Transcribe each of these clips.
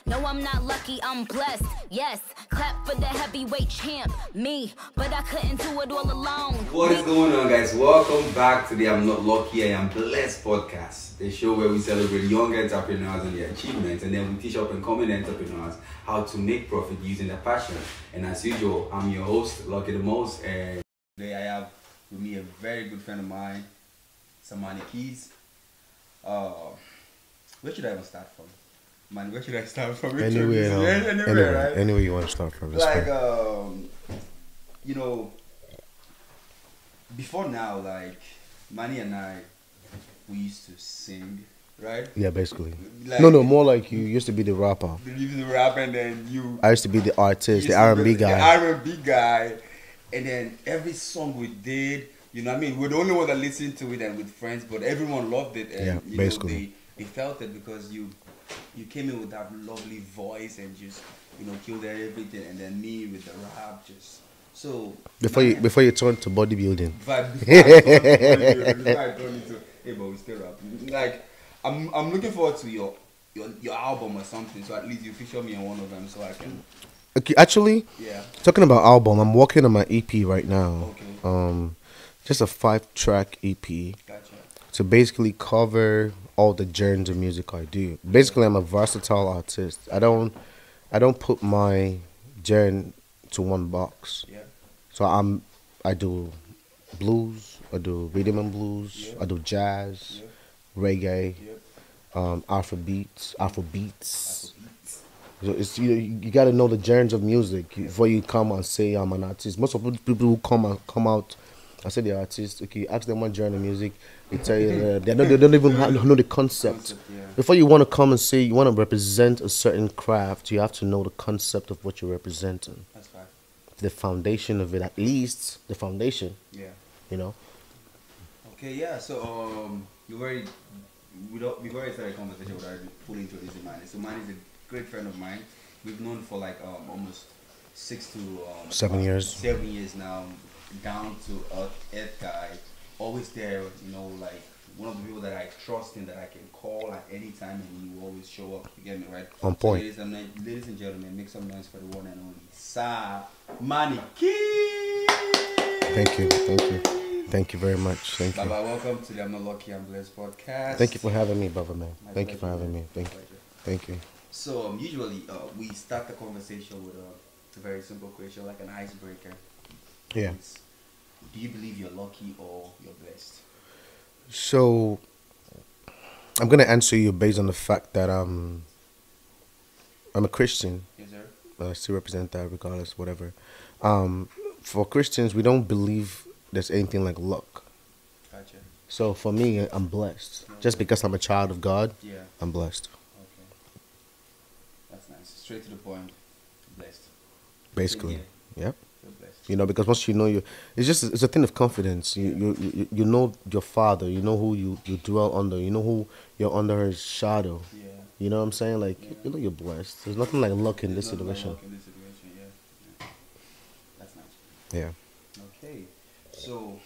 No, I'm not lucky, I'm blessed. Yes, clap for the heavyweight champ, me. But I couldn't do it all alone. What is going on, guys? Welcome back to the I'm Not Lucky, I Am Blessed podcast, the show where we celebrate young entrepreneurs and their achievements, and then we teach up and coming entrepreneurs how to make profit using their passion. And as usual, I'm your host, Lucky the Most, and today I have with me a very good friend of mine, Manniekeyz. Where should I even start from? Man, where should I start from? Anywhere, right? Anywhere you want to start from. Like, you know, before now, like, Manny and I, we used to sing, right? Yeah, basically. Like, no, more like you used to be the rapper. You used to rap, and then you... I used to be the artist, the R&B guy. The R&B guy. And then every song we did, you know what I mean? We're the only one that listened to it and with friends, but everyone loved it. And, yeah, basically. Know, they felt it because you came in with that lovely voice and just, you know, killed everything, and then me with the rap, just so before you turn to bodybuilding. Hey, but we still rap. Like, I'm looking forward to your album or something, so at least you feature me on one of them, so I can. Okay, actually, yeah. Talking about album, I'm working on my EP right now. Okay. Just a 5-track EP. Gotcha. To basically cover all the genres of music I do. Basically, I'm a versatile artist. I don't put my genre to one box. Yeah. So I do blues, I do rhythm and blues, yeah. I do jazz, yeah. reggae, yeah. Afrobeats. So it's you got to know the genres of music before you come and say I'm an artist. Most of the people who come out and say they're artists, okay, ask them what genre of music. They tell you they don't even know the concept. Before you want to come and say you want to represent a certain craft, you have to know the concept of what you're representing. That's right. The foundation of it, at least the foundation. Yeah. You know. Okay. Yeah. So we've already started a conversation without fully introducing Manny. So Manny is a great friend of mine. We've known for like almost 6 to 7 years. 7 years now. Down to earth guy, always there. You know, like one of the people that I trust in, that I can call at any time, and he will always show up. You get me, right? On point. So ladies and gentlemen, make some noise for the one and only Manniekeyz. Thank you very much. Thank you. Baba, welcome to the I'm Not Lucky, I'm Blessed podcast. Thank you for having me, Baba man. My Thank you for pleasure, having me. man. Thank you. So usually we start the conversation with a very simple question, like an icebreaker. Yeah. Do you believe you're lucky or you're blessed? So I'm gonna answer you based on the fact that I'm a Christian. Yes, sir. I still represent that regardless, whatever. For Christians, we don't believe there's anything like luck. Gotcha. So for me, I'm blessed. Just because I'm a child of God, yeah. I'm blessed. Okay. That's nice. Straight to the point. Blessed. Basically. Yeah. Blessed. You know, because once you know it's a thing of confidence. You know your Father. You know who you dwell under. You know who you're under His shadow. Yeah. You know what I'm saying? Like you know you're blessed. There's nothing like luck in this situation. Like luck in this situation, yeah. That's nice. Yeah. Okay. So,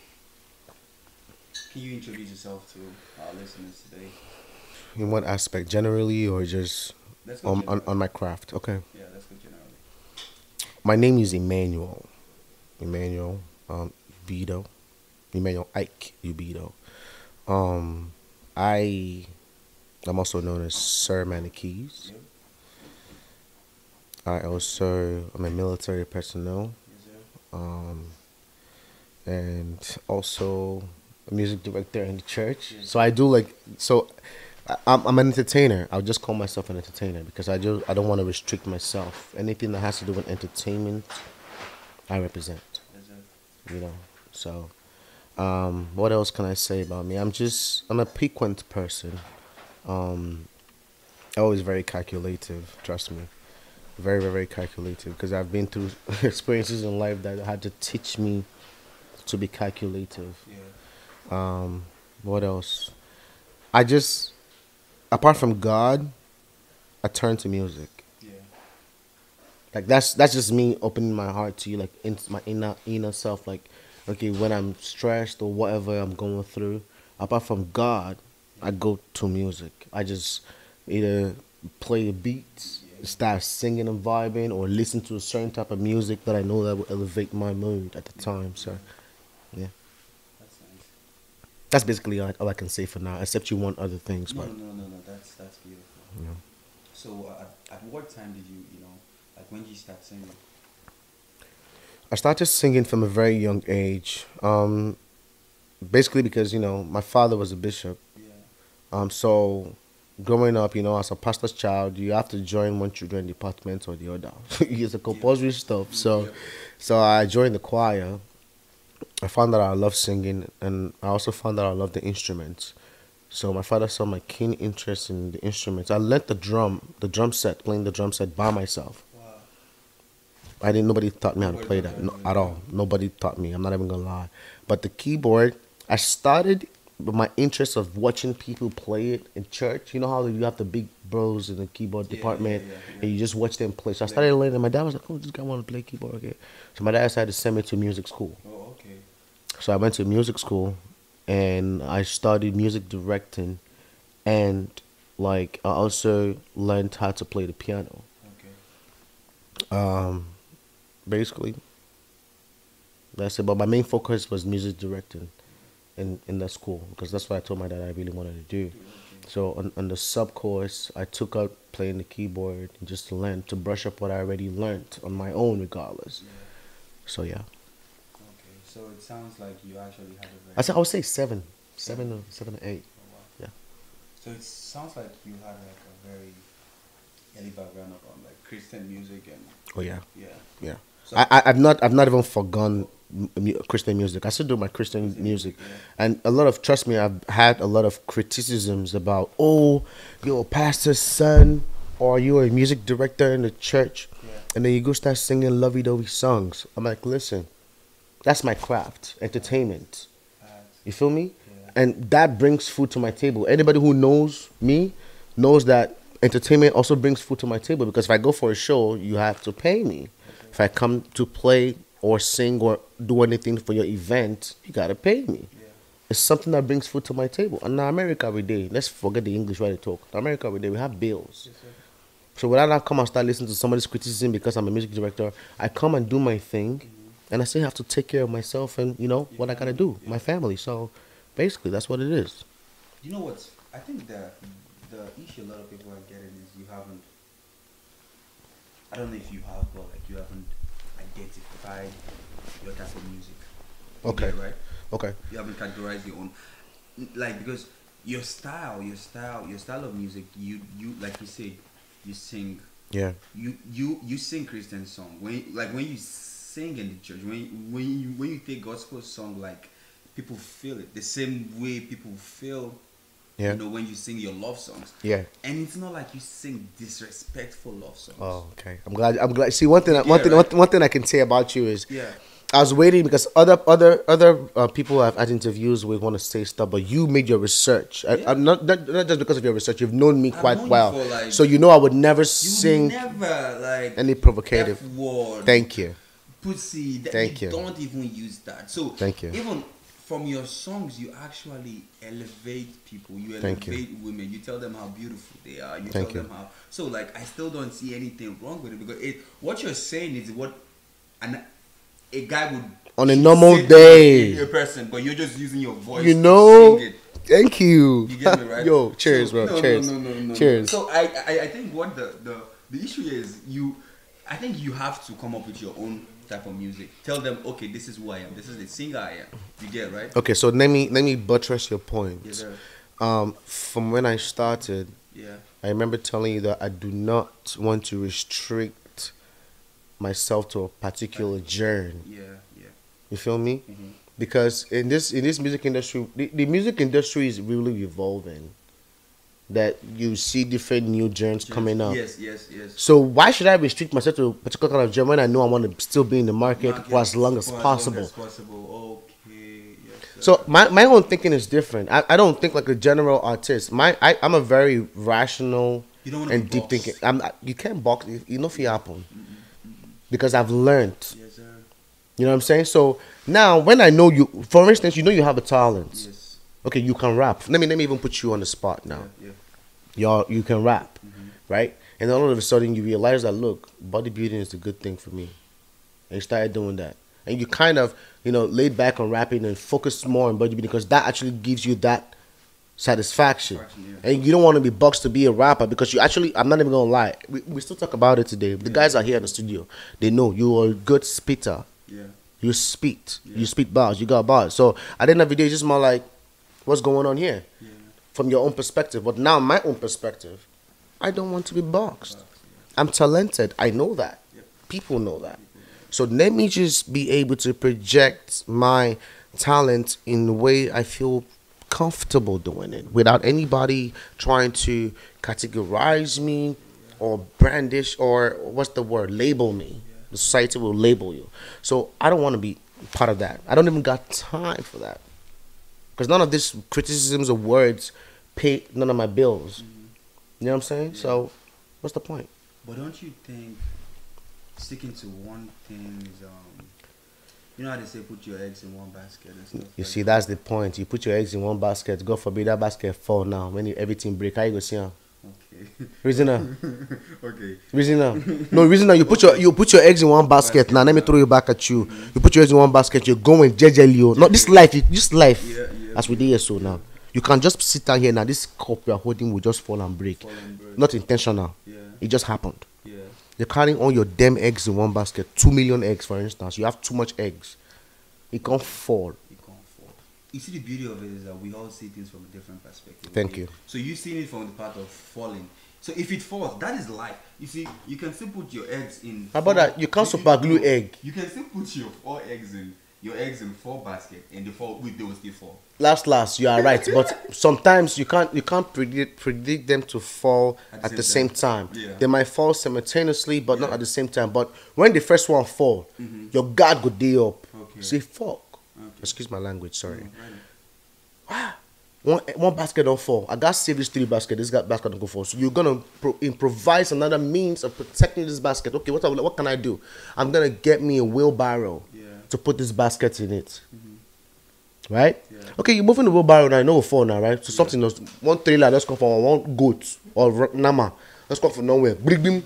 can you introduce yourself to our listeners today? In what aspect? Generally, or just on my craft? Okay. Yeah, let's go generally. My name is Emmanuel Ubido. Emmanuel Ike Ubido. I'm also known as Sir Manniekeyz. Yep. I'm a military personnel. Yes, sir. And also a music director in the church. Yes. So I do I'm an entertainer. I'll just call myself an entertainer because I don't want to restrict myself. Anything that has to do with entertainment, I represent. Yes, sir. You know. So what else can I say about me? I'm a piquant person. Always very calculative, trust me. Very, very, very calculative because I've been through experiences in life that had to teach me to be calculative. Yeah. What else? Apart from God, I turn to music. Yeah. Like that's just me opening my heart to you, like into my inner self. Like, okay, when I'm stressed or whatever I'm going through, apart from God, I go to music. I just either play the beats start singing and vibing, or listen to a certain type of music that I know that will elevate my mood at the time. So, yeah, That's nice. that's basically all I can say for now. Except you want other things, No, but no, no, no, no. That's beautiful. yeah. So at what time did you know, like when did you start singing? I started singing from a very young age. Basically because my father was a bishop. Yeah. So growing up, as a pastor's child, you have to join one children department or the other. It's a compulsory stuff. So, Yeah. so I joined the choir. I found that I love singing, and I also found that I love the instruments. So my father saw my keen interest in the instruments. I learned the drum set, playing the drum set by myself. Wow. Nobody taught me how to Nobody play taught that you how to at play all. Nobody taught me. I'm not even gonna lie. But the keyboard, I started with my interest of watching people play it in church. You know how you have the big bros in the keyboard Yeah, department, yeah, yeah. and you just watch them play. So I started learning. My dad was like, "Oh, this guy want to play keyboard." Okay. So my dad decided to send me to music school. Oh, okay. So I went to music school, and I studied music directing, and like I also learned how to play the piano. Okay. Basically, that's it. But my main focus was music directing in that school, because that's what I told my dad I really wanted to do. So on the sub course, I took up playing the keyboard just to learn, to brush up what I already learned on my own, regardless. Yeah. So yeah, Okay. So it sounds like you actually have a very. I would say seven or eight. Oh, wow. Yeah. So it sounds like you had like a very early background on like Christian music and Oh yeah, yeah. yeah. So I've not even forgone Christian music. I still do my Christian music, yeah. and a lot of, trust me, I've had a lot of criticisms about, oh, you're a pastor's son, or you're a music director in the church, Yeah. and then you go start singing lovey-dovey songs. I'm like, listen, that's my craft, entertainment. You feel me? Yeah. And that brings food to my table. Anybody who knows me knows that entertainment also brings food to my table, because if I go for a show, you have to pay me. Okay. If I come to play or sing or do anything for your event, you gotta pay me. Yeah. It's something that brings food to my table. And in America we day, let's forget the English where they talk. In America we day, we have bills. Yes, sir. So when I not come and start listening to somebody's criticism because I'm a music director, I come and do my thing, and I still have to take care of myself and what I gotta do, my family. So basically, that's what it is. You know what? I think the issue a lot of people are getting is you haven't. I don't know if you have, but like you haven't identified your type of music. You Okay. get it, right? Okay. You haven't categorized your own, like, because your style of music. You like you say, you sing. Yeah. You sing Christian song when you sing in the church, when you take gospel song, like people feel it the same way people feel. Yeah. When you sing your love songs. Yeah. And it's not like you sing disrespectful love songs. Oh, okay. I'm glad. See, one thing right? one thing I can say about you is, Yeah. I was waiting because other people I've had interviews with want to say stuff, but you made your research. I'm not just because of your research. You've known me quite known you well, for, like, so I would never You sing never like any provocative. F-word, Thank you. pussy. Thank you. Don't even use that. So Thank you. Even from your songs, you actually elevate people. You Thank you. elevate women. You tell them how beautiful they are. You Thank tell you. them how. So like, I still don't see anything wrong with it, because what you're saying is what a guy would On a normal say to day. a person, but you're just using your voice. You to know. sing it. Thank you. You get me, right? Yo, cheers, So- bro. no, Cheers. No. Cheers. So I think what the issue is, I think you have to come up with your own type of music. Tell them, okay, this is who I am. This is the singer I am. You get, right? Okay, so let me buttress your point. Yes, sir. From when I started, Yeah. I remember telling you that I do not want to restrict myself to a particular genre. Yeah. You feel me? Mm-hmm. Because in this music industry, the music industry is really evolving. That you see different new genres coming up. Yes. So why should I restrict myself to a particular kind of genre when I know I want to still be in the market for as long as possible? Okay. Yes, sir. So my own thinking is different. I don't think like a general artist. I'm a very rational You don't wanna and be deep boxed. thinking. You can't box. You know, if it happen, because I've learned. Yes, sir. You know what I'm saying? So now when I know you, for instance, you have a talent. Yes. Okay, you can rap. Let me even put you on the spot now. Yeah. You can rap, right? And all of a sudden you realize that, look, bodybuilding is a good thing for me. And you started doing that. And you kind of, laid back on rapping and focus more on bodybuilding because that actually gives you that satisfaction. Yeah. And you don't want to be boxed to be a rapper because you actually, I'm not even going to lie, we still talk about it today. The guys are here in the studio. They know you are a good spitter. Yeah. You spit. Yeah. You spit bars. You got bars. So at the end of the day, it's just more like, what's going on here? Yeah. From your own perspective. But now my own perspective, I don't want to be boxed. I'm talented. I know that. Yep. People know that. So let me just be able to project my talent in the way I feel comfortable doing it without anybody trying to categorize me or brandish or label me. The society will label you. So I don't want to be part of that. I don't even got time for that. Because none of these criticisms of words pay none of my bills. You know what I'm saying? Yeah. So what's the point? But don't you think sticking to one thing is you know how they say put your eggs in one basket and stuff? You see, that's the point. You put your eggs in one basket. God forbid that basket fall now. When everything break, how you go see them? Okay. Reason now. Okay. Reason now. No, reason now. You put your eggs in one basket. Now let me throw you back at you. You put your eggs in one basket. You're going jejely. Not this life. This life. Yeah, As we did here so now. You can just sit down here now. This cup you are holding will just fall and break. Not intentional. Yeah. It just happened. Yeah. You're carrying all your damn eggs in one basket. 2 million eggs, for instance. You have too much eggs. It can't fall. It can't fall. You see, the beauty of it is that we all see things from a different perspective. Thank you. So you see it from the part of falling. So if it falls, that is life. You see, you can still put your eggs in. How about that? You can't super glue egg. You can still put your eggs in 4 baskets, and they will still fall. Last, you are right. But sometimes you can't predict them to fall at the same time. Yeah. They might fall simultaneously, but not at the same time. But when the first one fall, your guard go day up. Okay. Say fuck. Okay. Excuse my language. Sorry. Right. One basket don't fall. I got save this 3 basket. This basket don't go fall. So you're gonna improvise another means of protecting this basket. Okay, what can I do? I'm gonna get me a wheelbarrow to put this basket in it. Right? Yeah. Okay, you're moving the wheelbarrow now. I know will fall now, right? So something else. One trailer, let's come for one goat or nama. Let's come for nowhere. Bring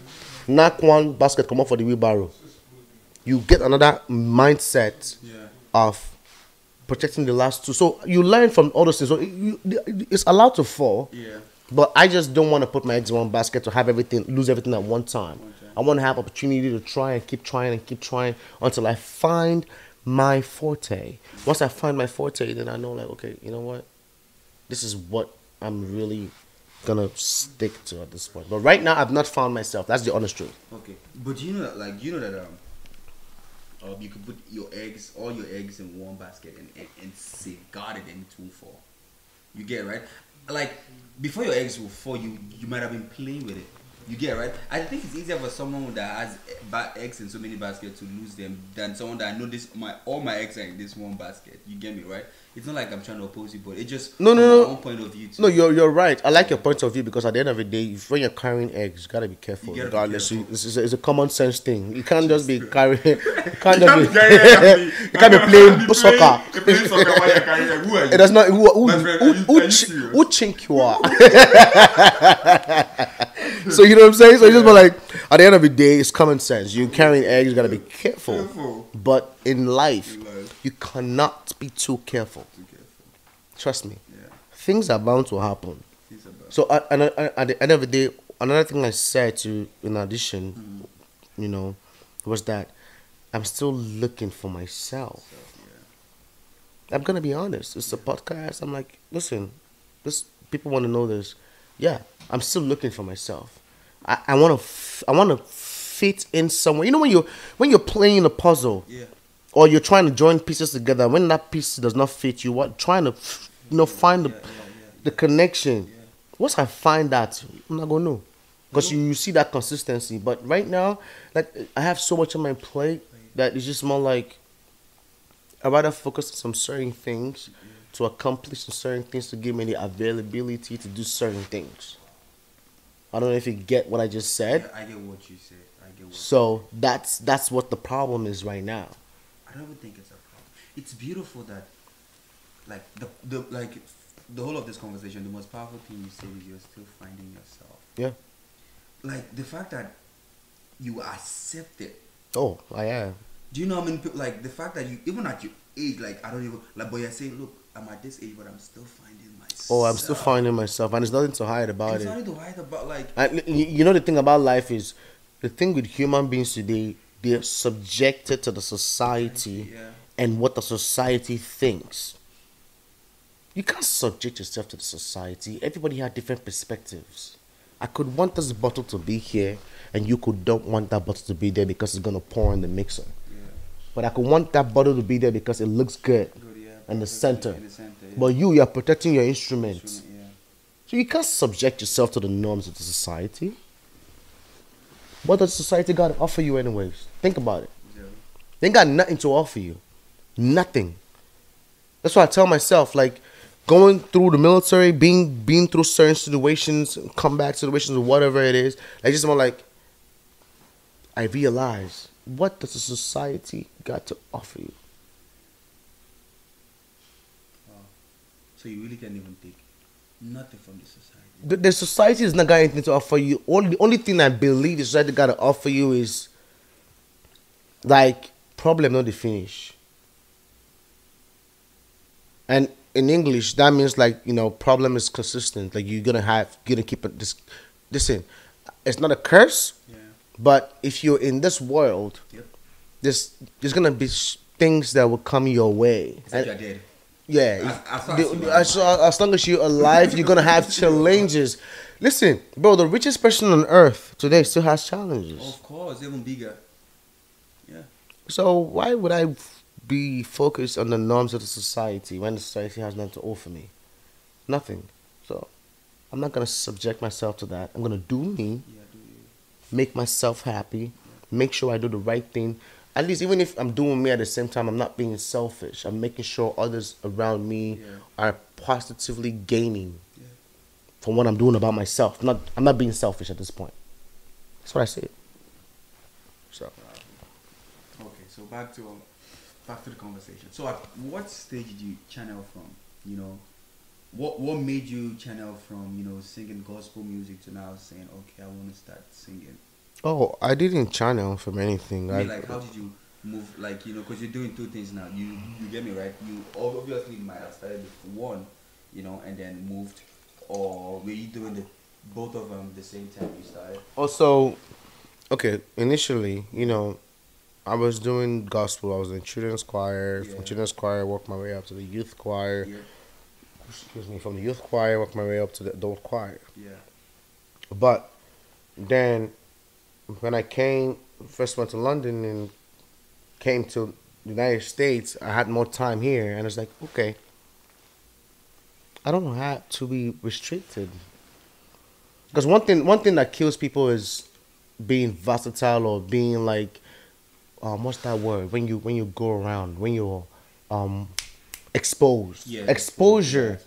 knock one basket, come up for the wheelbarrow. You get another mindset of protecting the last 2. So you learn from all those things. So it's allowed to fall. Yeah. But I just don't want to put my eggs in one basket to have lose everything at one time. I want to have opportunity to try and keep trying until I find my forte. Once I find my forte, then I know, like, okay, you know what? This is what I'm really gonna stick to at this point. But right now, I've not found myself. That's the honest truth. Okay, but you know that you could put all your eggs in one basket and safeguard it and it won't fall. You get it, right? Like before your eggs will fall, you might have been playing with it. You get it, right? I think it's easier for someone that has eggs in so many baskets to lose them than someone that I know all my eggs are in this one basket. You get me, right? It's not like I'm trying to oppose you, but it just no. my own point of view too. No, you're right. I like your point of view because at the end of the day, when you're carrying eggs, you gotta be careful. You gotta be Regardless, careful. It's a common sense thing. You can't just be carrying. You can't be playing soccer. Playing soccer while you're carrying egg. Who are you? It does not. Who chink you are? So you know what I'm saying? So it's just like at the end of the day, it's common sense. You carrying eggs, you gotta be careful. But in life, you cannot be too careful. Trust me. Yeah. Things are bound to happen. So at the end of the day, another thing I said in addition, was that I'm still looking for myself. I'm gonna be honest. It's a podcast. I'm like, listen, people want to know this. Yeah, I'm still looking for myself. I want to fit in somewhere. You know when you're playing a puzzle, or you're trying to join pieces together. When that piece does not fit you, trying to find the connection. Once I find that, I'm not gonna know because you see that consistency. But right now, like I have so much on my plate that it's just more like I rather focus on some certain things to accomplish some certain things to give me the availability to do certain things. I don't know if you get what I just said. Yeah, I get what you said. So that's what the problem is right now. I don't even think it's a problem. It's beautiful that, like the whole of this conversation, the most powerful thing you say is you're still finding yourself. Yeah. like the fact that you accept it. Oh, I am. Do you know how many people, like the fact that you, even at your age, like I don't even, like, but you're saying, look, I'm at this age, but I'm still finding myself. Oh, I'm still finding myself, and there's nothing to hide about There's it. nothing to hide about, like. And you know the thing about life is, the thing with human beings today, they're subjected to the society Yeah. and what the society thinks. You can't subject yourself to the society. Everybody has different perspectives. I could want this bottle to be here, and you could don't want that bottle to be there because it's gonna pour in the mixer. Yeah. But I could want that bottle to be there because it looks good Good, yeah. in the center. In the center, yeah. But you're protecting your instruments. Yeah. So you can't subject yourself to the norms of the society. What does society got to offer you anyways? Think about it. Zero. They ain't got nothing to offer you. Nothing. That's why I tell myself, like, going through the military, being through certain situations, combat situations, or whatever it is, like, just more like, I realize, what does the society got to offer you? Wow. So you really can't even take nothing from the society. The society has not got anything to offer you. The only thing I believe the society got to offer you is, like, problem not the finish. And in English, that means, like, you know, problem is consistent. Like, you're gonna keep it. Listen, it's not a curse, Yeah. but if you're in this world, Yep. there's gonna be things that will come your way. It's like you're dead. Yeah, As as long as you're alive, you're gonna have challenges. Listen, bro, the richest person on earth today still has challenges. Of course, even bigger. Yeah. So why would I be focused on the norms of the society when the society has nothing to offer me? Nothing. So I'm not gonna subject myself to that. I'm gonna do me, Yeah, do you? make myself happy, make sure I do the right thing. At least even if I'm doing me at the same time, I'm not being selfish. I'm making sure others around me Yeah. are positively gaining Yeah. from what I'm doing about myself. I'm not being selfish at this point. That's what I say. So Okay, so back to the conversation. So at what stage did you channel from? You know, what made you channel from, you know, singing gospel music to now saying, okay, I want to start singing? oh, I didn't channel from anything. I mean, like, how did you move? Like, you know, because you're doing two things now. You get me, right? You obviously might have started with one, you know, and then moved, or were you doing both of them the same time you started? Also, okay, initially, you know, I was doing gospel. I was in children's choir. Yeah. From children's choir, I worked my way up to the youth choir. Yeah. Excuse me. From the youth choir, I worked my way up to the adult choir. Yeah. But then, when I first went to London and came to the United States, I had more time here, and it's like, okay, I don't have to be restricted. Because one thing that kills people is being versatile or being like, what's that word? When you go around, when you're exposed. Yeah. Exposure.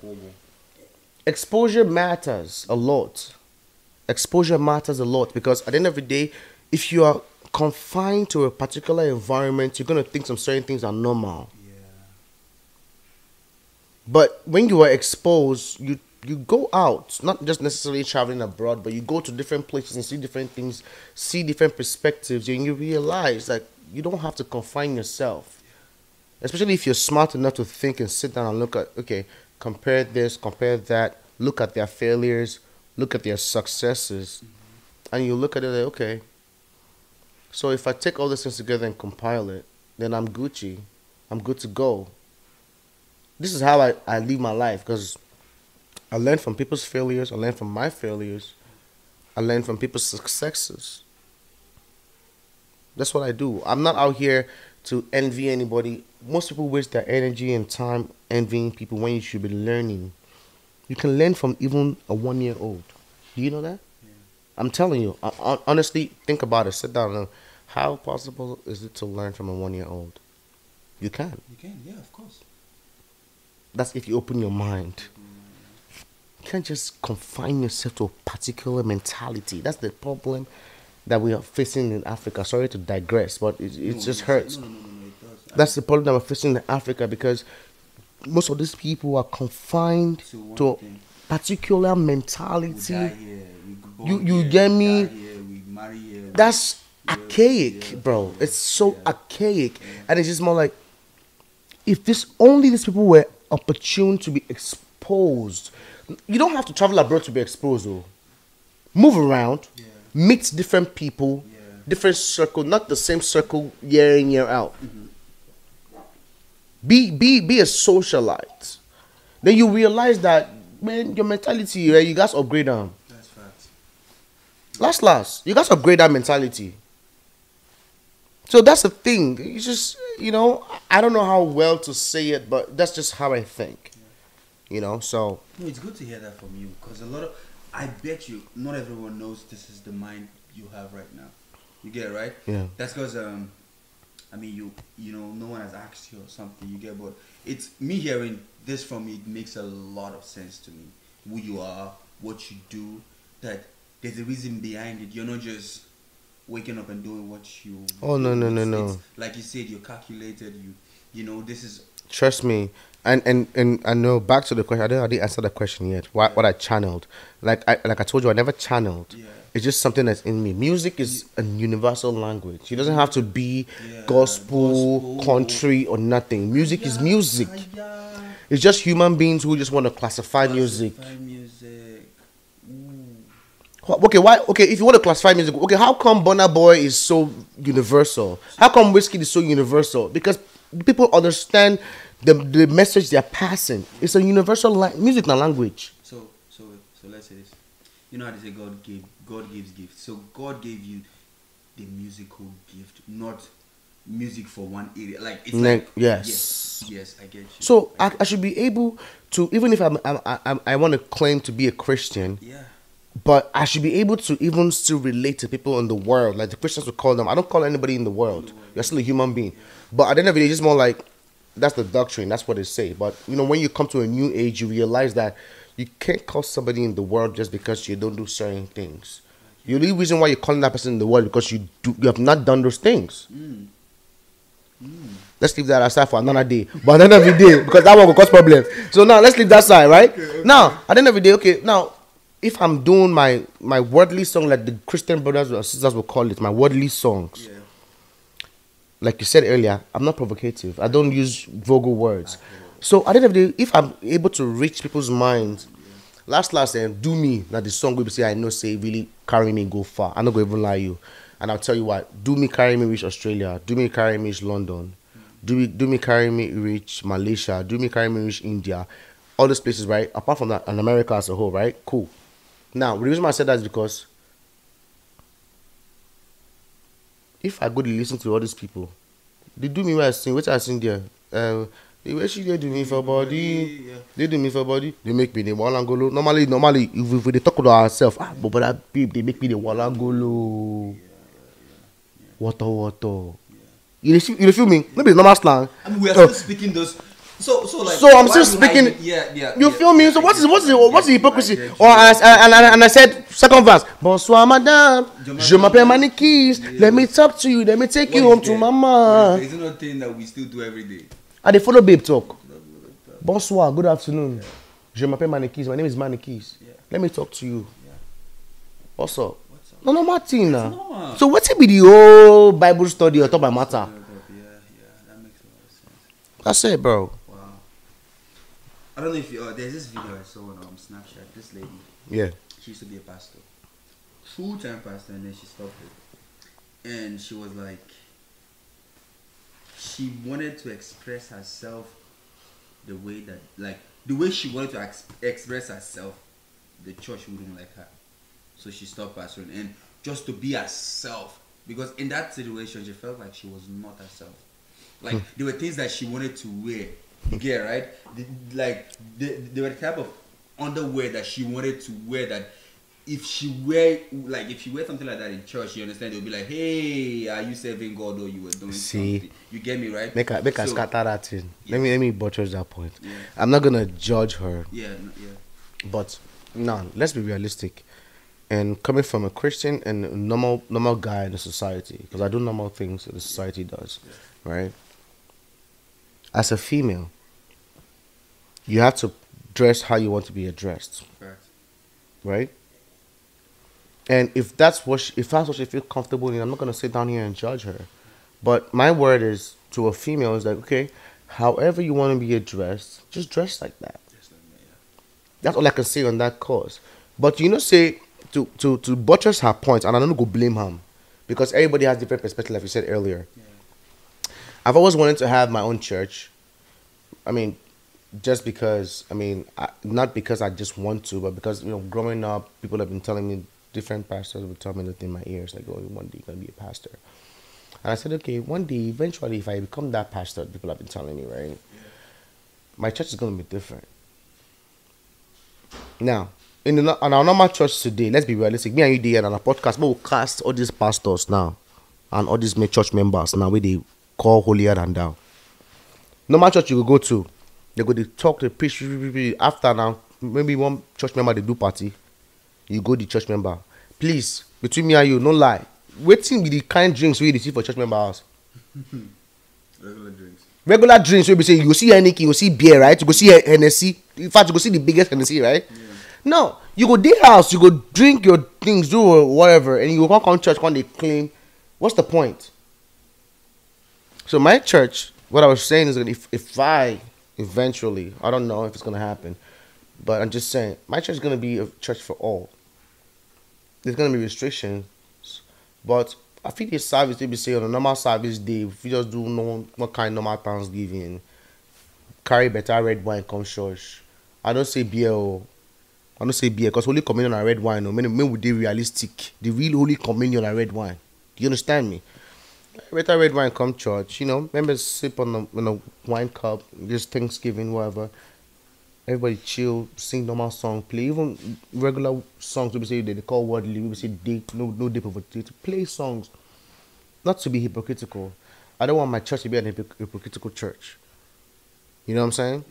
Exposure matters a lot. Exposure matters a lot because at the end of the day, if you are confined to a particular environment, you're gonna think some certain things are normal. Yeah. But when you are exposed, you go out, not just necessarily traveling abroad, but you go to different places and see different things, see different perspectives, and you realize that you don't have to confine yourself. Especially if you're smart enough to think and sit down and look at, okay, compare this, compare that, look at their failures, look at their successes, and you look at it like, okay, so if I take all these things together and compile it, then I'm Gucci. I'm good to go. This is how I live my life because I learn from people's failures. I learn from my failures. I learn from people's successes. That's what I do. I'm not out here to envy anybody. Most people waste their energy and time envying people when you should be learning. You can learn from even a 1-year-old. Do you know that? Yeah. I'm telling you. Honestly, think about it. Sit down and how possible is it to learn from a 1-year-old? You can. You can, yeah, of course. That's if you open your mind. You can't just confine yourself to a particular mentality. That's the problem that we are facing in Africa. Sorry to digress, but it just hurts. No, it does. That's the problem that we're facing in Africa because most of these people are confined to a thing. particular We mentality. die here, we You get me? We marry here. That's archaic, bro. It's so archaic, and it's just more like if these people were opportune to be exposed. You don't have to travel abroad to be exposed, though. Move around, meet different people, different circle, not the same circle year in year out. Be a socialite. Then you realize that, man, your mentality, right, you guys upgrade them. That's facts. Last, you guys upgrade that mentality. So that's the thing. It's just, I don't know how well to say it, but that's just how I think. So. No, it's good to hear that from you, because I bet you, not everyone knows this is the mind you have right now. You get it, right? Yeah. That's because, no one has asked you or something, you get, but it's me hearing this from you, it makes a lot of sense to me. Who you are, what you do, that there's a reason behind it. You're not just waking up and doing what you... Oh, no. Like you said, you're calculated, this is... Trust me. And I know, back to the question, I didn't answer the question yet. What I channeled. Like I told you, I never channeled. Yeah. It's just something that's in me. Music is a universal language. It doesn't have to be gospel, country, or nothing. Music is music. It's just human beings who just want to classify music. Okay, why? Okay, if you want to classify music, okay, how come Burna Boy is so universal? How come Whiskey is so universal? Because people understand the message they're passing. It's a universal music and language. So let's say this. You know how they say God gives gifts. So God gave you the musical gift, not music for one area. Like it's yes, I get you. So I should be able to, even if I want to claim to be a Christian. Yeah. But I should be able to even still relate to people in the world. Like the Christians would call them. I don't call anybody in the world. You're still a human being. But at the end of the day, it's just more like, that's the doctrine. That's what they say. But, when you come to a new age, you realize that you can't call somebody in the world just because you don't do certain things. The only reason why you're calling that person in the world is because you have not done those things. Let's leave that aside for another day. But at the end of the day, because that one will cause problems. So now, let's leave that side, right? Okay. Now, at the end of the day, okay, now, if I'm doing my worldly song, like the Christian brothers or sisters will call it, my worldly songs, like you said earlier, I'm not provocative. I don't use vulgar words. So at the end of the day, if I'm able to reach people's minds, last and do me, now the song will say, I know, say, really carry me, go far. I'm not going to even lie you. And I'll tell you what, do me carry me reach Australia, do me carry me reach London, do me carry me reach Malaysia, do me carry me reach India, all those places, right? Apart from that, and America as a whole, right? Cool. Now, the reason why I said that is because if I go to listen to all these people, they do me what I sing. What I sing there? The way they do me for body, they do me for body. They make me the Walangolo. Normally, if we talk about ourselves, but that babe, they make me the Walangolo. Water. You feel me? Maybe it's normal slang. I mean, we are still speaking those. So I'm still speaking. You feel me? So what's the hypocrisy? Yeah, Or and I said second verse. Bonsoir madame, je m'appelle Manniekeyz. Let me talk to you. Let me take you home to mama. It's not thing that we still do every day. I dey follow babe talk. Bonsoir, good afternoon. Je m'appelle Manniekeyz. My name is Manniekeyz. Let me talk to you. What's up? No, Martina. So what's it be the whole Bible study on top of matter? That makes a lot of sense. That's it, bro. I don't know if there's this video I saw on Snapchat. This lady, she used to be a pastor, full-time pastor, and then she stopped it. And she was like, she wanted to express herself the way that, like, the way she wanted to express herself, the church wouldn't like her, so she stopped pastoring, and just to be herself, because in that situation she felt like she was not herself. Like there were things that she wanted to wear. You get it, right? There were the type of underwear that she wanted to wear that if she wear something like that in church, you understand, they'll be like, hey, are you serving God or you were doing something? You get me, right? Make her scatter that thing. Let me buttress that point. I'm not gonna judge her. But no, let's be realistic. And coming from a Christian and a normal guy in the society, because I do normal things that the society does, right? As a female, you have to dress how you want to be addressed, right? And if that's what she feels comfortable in, I'm not gonna sit down here and judge her. But my word is to a female is like, okay, however you want to be addressed, just dress like that. That's all I can say on that cause. But say to buttress her points, and I don't go blame him because everybody has different perspective, like you said earlier. Yeah. I've always wanted to have my own church. I mean, just because not because I just want to, but because growing up, people have been telling me, different pastors would tell me within my ears, like, oh, one day you're gonna be a pastor. And I said, okay, one day, eventually, if I become that pastor, people have been telling me, right? Yeah. My church is gonna be different. Now, in our normal church today, let's be realistic. Me and you there on a podcast, but we'll cast all these pastors now and all these church members now where they call holier than thou. Normal church you will go to, they go to talk, to preach. After now, maybe one church member they do party, you go the church member. Please, between me and you, no lie. Waiting with the kind drinks we see for church member house. Regular drinks, we say you go see Manniekeyz, you go see beer, right? You go see Hennessy. In fact, you go see the biggest Hennessy, right? Yeah. No, you go their house, you go drink your things, do whatever, and you go come church when they claim. What's the point? So my church, what I was saying is that if I eventually, I don't know if it's gonna happen, but I'm just saying my church is gonna be a church for all. There's gonna be restrictions, but I think the service they be say on a normal service day, if you just do no kind of normal Thanksgiving, carry better red wine, come church. I don't say beer. I don't say beer because Holy Communion and red wine. Men would be realistic. The real Holy Communion and red wine. Do you understand me? Better red wine, come church. Members sip on a wine cup, just Thanksgiving, whatever. Everybody chill, sing normal song, play even regular songs. We say they call worldly. We say date, no deep of a date. Play songs, not to be hypocritical. I don't want my church to be an hypocritical church. You know what I'm saying?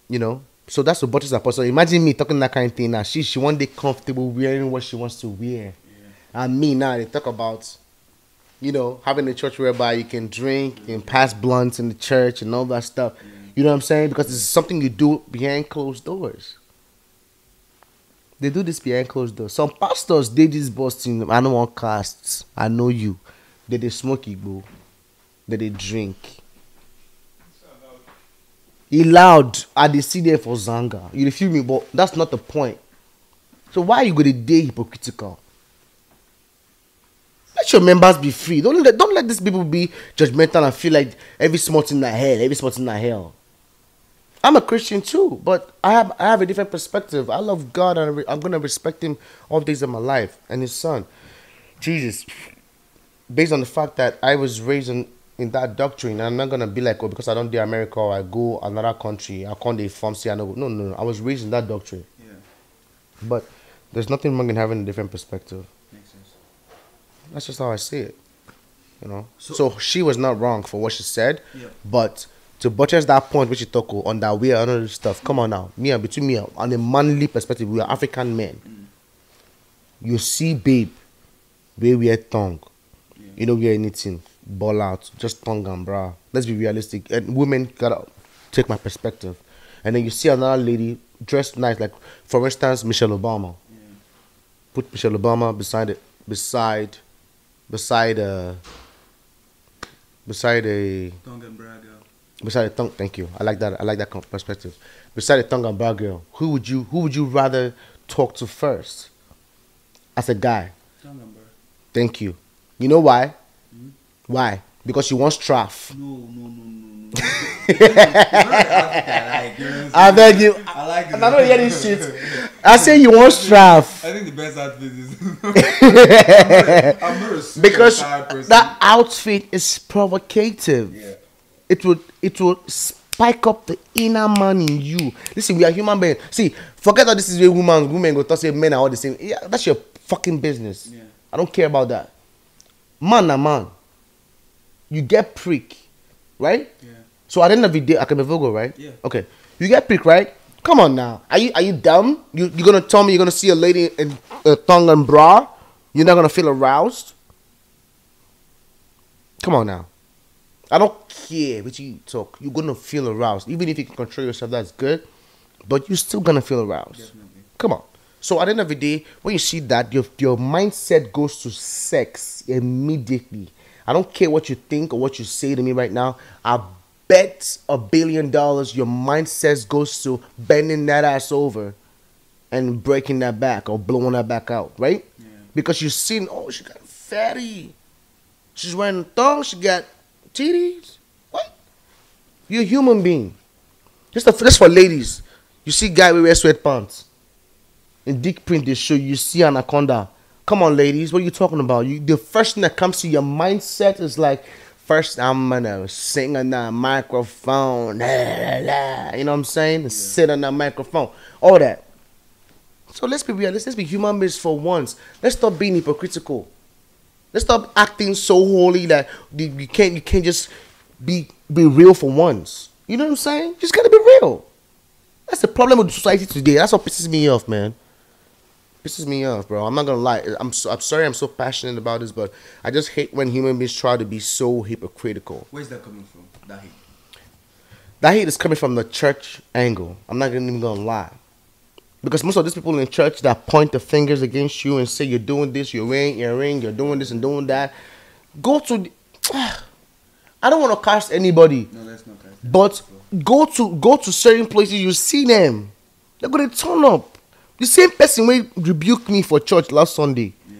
Yeah. So that's the buttress apostle. Imagine me talking that kind of thing now. She one day comfortable wearing what she wants to wear, and me now they talk about, having a church whereby you can drink, you can pass blunts in the church and all that stuff. Yeah. You know what I'm saying? Because it's something you do behind closed doors. They do this behind closed doors. Some pastors, they this busting. I don't want casts. I know you. They smoke igbo. They drink. He loud. I they see there for zanga. You feel me? But that's not the point. So why are you going to day hypocritical? Let your members be free. Don't let these people be judgmental and feel like every small thing in hell. I'm a Christian too, but I have a different perspective. I love God and I'm gonna respect Him all days of my life and His Son, Jesus. Based on the fact that I was raised in that doctrine, and I'm not gonna be like, oh, because I don't do America or I go another country, I can't do pharmacy. No. I was raised in that doctrine. Yeah. But there's nothing wrong in having a different perspective. Makes sense. That's just how I see it. So she was not wrong for what she said, but to buttress that point which you talk on that way and all this stuff, come on now. Between me, on a manly perspective, we are African men. You see babe, where we are tongue. You know we are anything. Ball out, just tongue and bra. Let's be realistic. And women gotta take my perspective. And then you see another lady dressed nice, like for instance, Michelle Obama. Yeah. Put Michelle Obama beside a tongue and bra girl. Beside a tongue, thank you. I like that perspective. Beside a tongue and bra girl, who would you rather talk to first? As a guy. Tongue and bra. Thank you. You know why? Mm-hmm. Why? Because you want straff. No. I beg you. I like it. I don't hear this shit. I say you want straff. I think the best outfit is because that outfit is provocative. Yeah. It will spike up the inner man in you. Listen, we are human beings. See, forget that this is where women go to say men are all the same. Yeah, that's your fucking business. Yeah. I don't care about that. Man. You get prick, right? Yeah. So at the end of the day, I can be vulgar, right? Yeah. Okay. You get prick, right? Come on now. Are you dumb? You're gonna tell me you're gonna see a lady in a tongue and bra? You're not gonna feel aroused? Come on now. I don't care what you talk. You're gonna feel aroused. Even if you can control yourself, that's good. But you're still gonna feel aroused. Definitely. Come on. So at the end of the day, when you see that, your mindset goes to sex immediately. I don't care what you think or what you say to me right now. I bet $1 billion your mindset goes to bending that ass over and breaking that back or blowing that back out, right? Yeah. Because you've seen, oh, she got fatty. She's wearing thongs. She got titties. What? You're a human being. Just for ladies. You see guy we wear sweatpants. In dick print they show you see anaconda. Come on, ladies, what are you talking about? The first thing that comes to your mindset is like, first I'm gonna sing on that microphone. La, la, la. You know what I'm saying? Yeah. Sit on that microphone. All that. So let's be realistic. Let's be human beings for once. Let's stop being hypocritical. Let's stop acting so holy that you can't just be real for once. You know what I'm saying? You just gotta be real. That's the problem with society today. That's what pisses me off, man. Pisses me off, bro. I'm not gonna lie. I'm sorry I'm so passionate about this, but I just hate when human beings try to be so hypocritical. Where's that coming from? That hate? That hate is coming from the church angle. I'm not even gonna lie. Because most of these people in church that point the fingers against you and say you're doing this, you're doing this and doing that. Go to I don't want to cast anybody. No, that's not cast. But go to certain places, you see them. They're gonna turn up. The same person will rebuke me for church last Sunday. Yeah.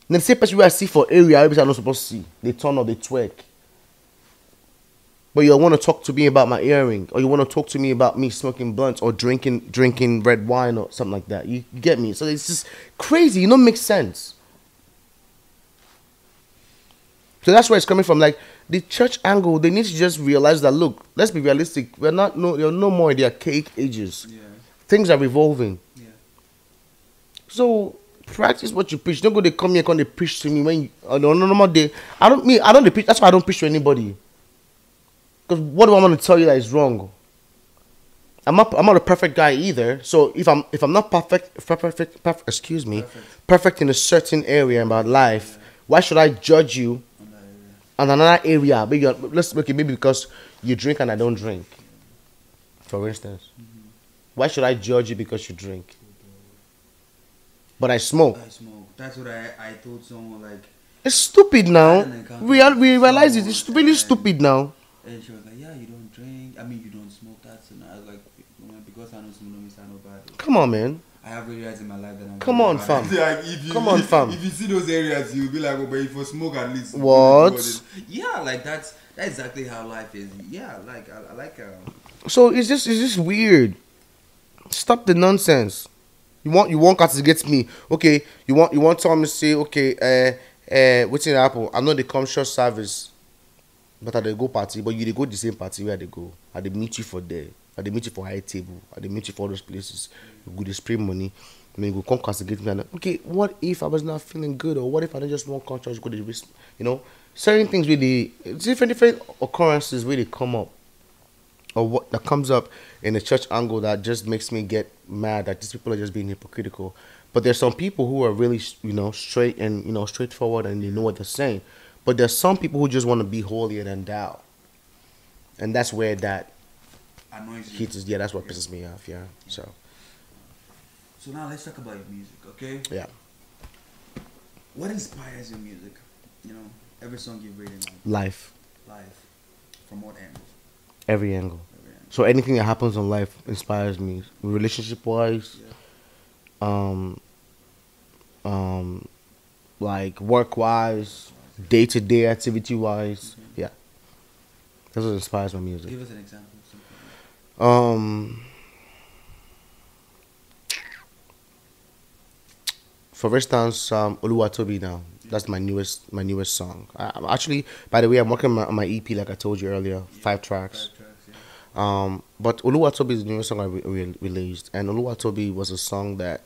And the same person where I see for area, I'm not supposed to see. They turn up, they twerk. But you want to talk to me about my earring, or you want to talk to me about me smoking blunts or drinking red wine or something like that. You get me? So it's just crazy. You know, makes sense. So that's where it's coming from. Like the church angle, they need to just realize that. Look, let's be realistic. We're no more in the archaic ages. Yeah. Things are evolving. Yeah. So practice what you preach. Don't go they come here and they preach to me when you, on a normal day. I don't preach. That's why I don't preach to anybody. Because what do I want to tell you that is wrong? I'm not a perfect guy either. So if I'm not perfect in a certain area about life, why should I judge you on another area? Maybe maybe because you drink and I don't drink. For instance. Why should I judge you because you drink? But I smoke. That's what I told someone, like... It's stupid now. We realize it. It's really stupid now. And she was like, yeah, you don't drink. I mean, you don't smoke that. And I was like, because I don't smoke, no means I know bad. Come on, man. I have areas in my life that I'm... Come on, fam. Come on, fam. If you see those areas, you'll be like, oh, but if you smoke at least... What? Yeah, like that's exactly how life is. Yeah, like, I like... So it's just weird. Stop the nonsense. You want guys to get to me. Okay, you want Tom to say, okay, what's in the apple? I know they come short service, but I they go party, but you they go the same party where they go. I they meet you for there. I they meet you for high table. I they meet you for all those places. You go to spray money. I mean, you go come castigate me. And, okay, what if I was not feeling good, or what if I don't just want conscious go to the risk? You know, certain things really different occurrences really come up. Or what that comes up in the church angle that just makes me get mad that these people are just being hypocritical. But there's some people who are really, straight and, straightforward and they know what they're saying. But there's some people who just want to be holier than thou. And that's where that heat is. Yeah, that's what pisses me off, yeah. So now let's talk about your music, okay? Yeah. What inspires your music? Every song you've written. Life. From what angles? Every angle. So anything that happens in life inspires me, relationship wise, like work wise, day to day activity wise. Yeah, that's what inspires my music. Give us an example of something. For instance, Oluwatobi now. That's my newest song. I'm actually, by the way, I'm working on my EP like I told you earlier, 5 tracks. But Oluwatobi is the newest song I released, and Oluwatobi was a song that,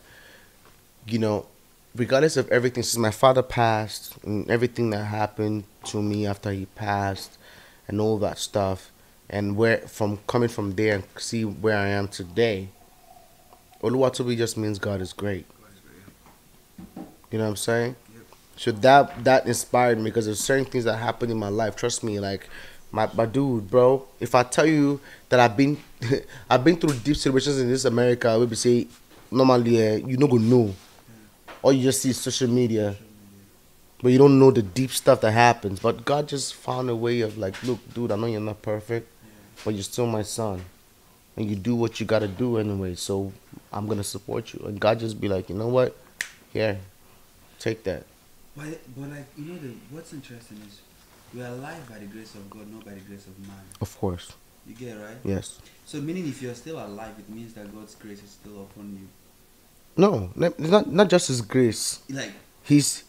regardless of everything, since my father passed and everything that happened to me after he passed, and all that stuff, and coming from there and see where I am today, Oluwatobi just means God is great. You know what I'm saying? So that inspired me because there's certain things that happened in my life. Trust me, like my dude, bro. If I tell you that I've been through deep situations in this America, I would say normally you not gonna know. All you just see is social media, but you don't know the deep stuff that happens. But God just found a way of like, look, dude, I know you're not perfect, but you're still my son, and you do what you gotta do anyway. So I'm gonna support you. And God just be like, you know what? Here, take that. But like what's interesting is we are alive by the grace of God, not by the grace of man. Of course. You get it, right? Yes. So meaning if you're still alive, it means that God's grace is still upon you. No, it's not just His grace. Like His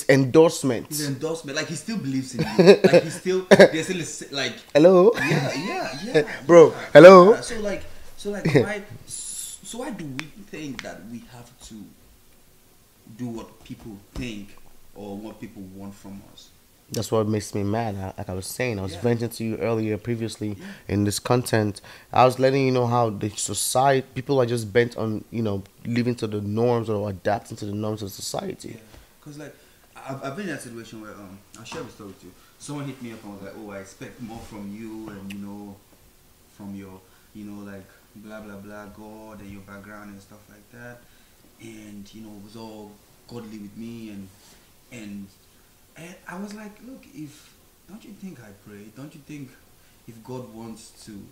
endorsement. His endorsement, like He still believes in you. Like there's still like. Hello. Yeah. Bro. Yeah. Hello. So why do we think that we have to do what people think or what people want from us? That's what makes me mad. Like I was saying, I was Yeah. venting to you earlier previously in this content. I was letting you know how the society, people are just bent on, living to the norms or adapting to the norms of society. Yeah, because like I've been in a situation where I'll share a story with you. Someone hit me up and was like, "Oh, I expect more from you, and from your, like blah blah blah God and your background and stuff like that." And it was all godly with me, and I was like, "Look, don't you think I pray? Don't you think if God wants to,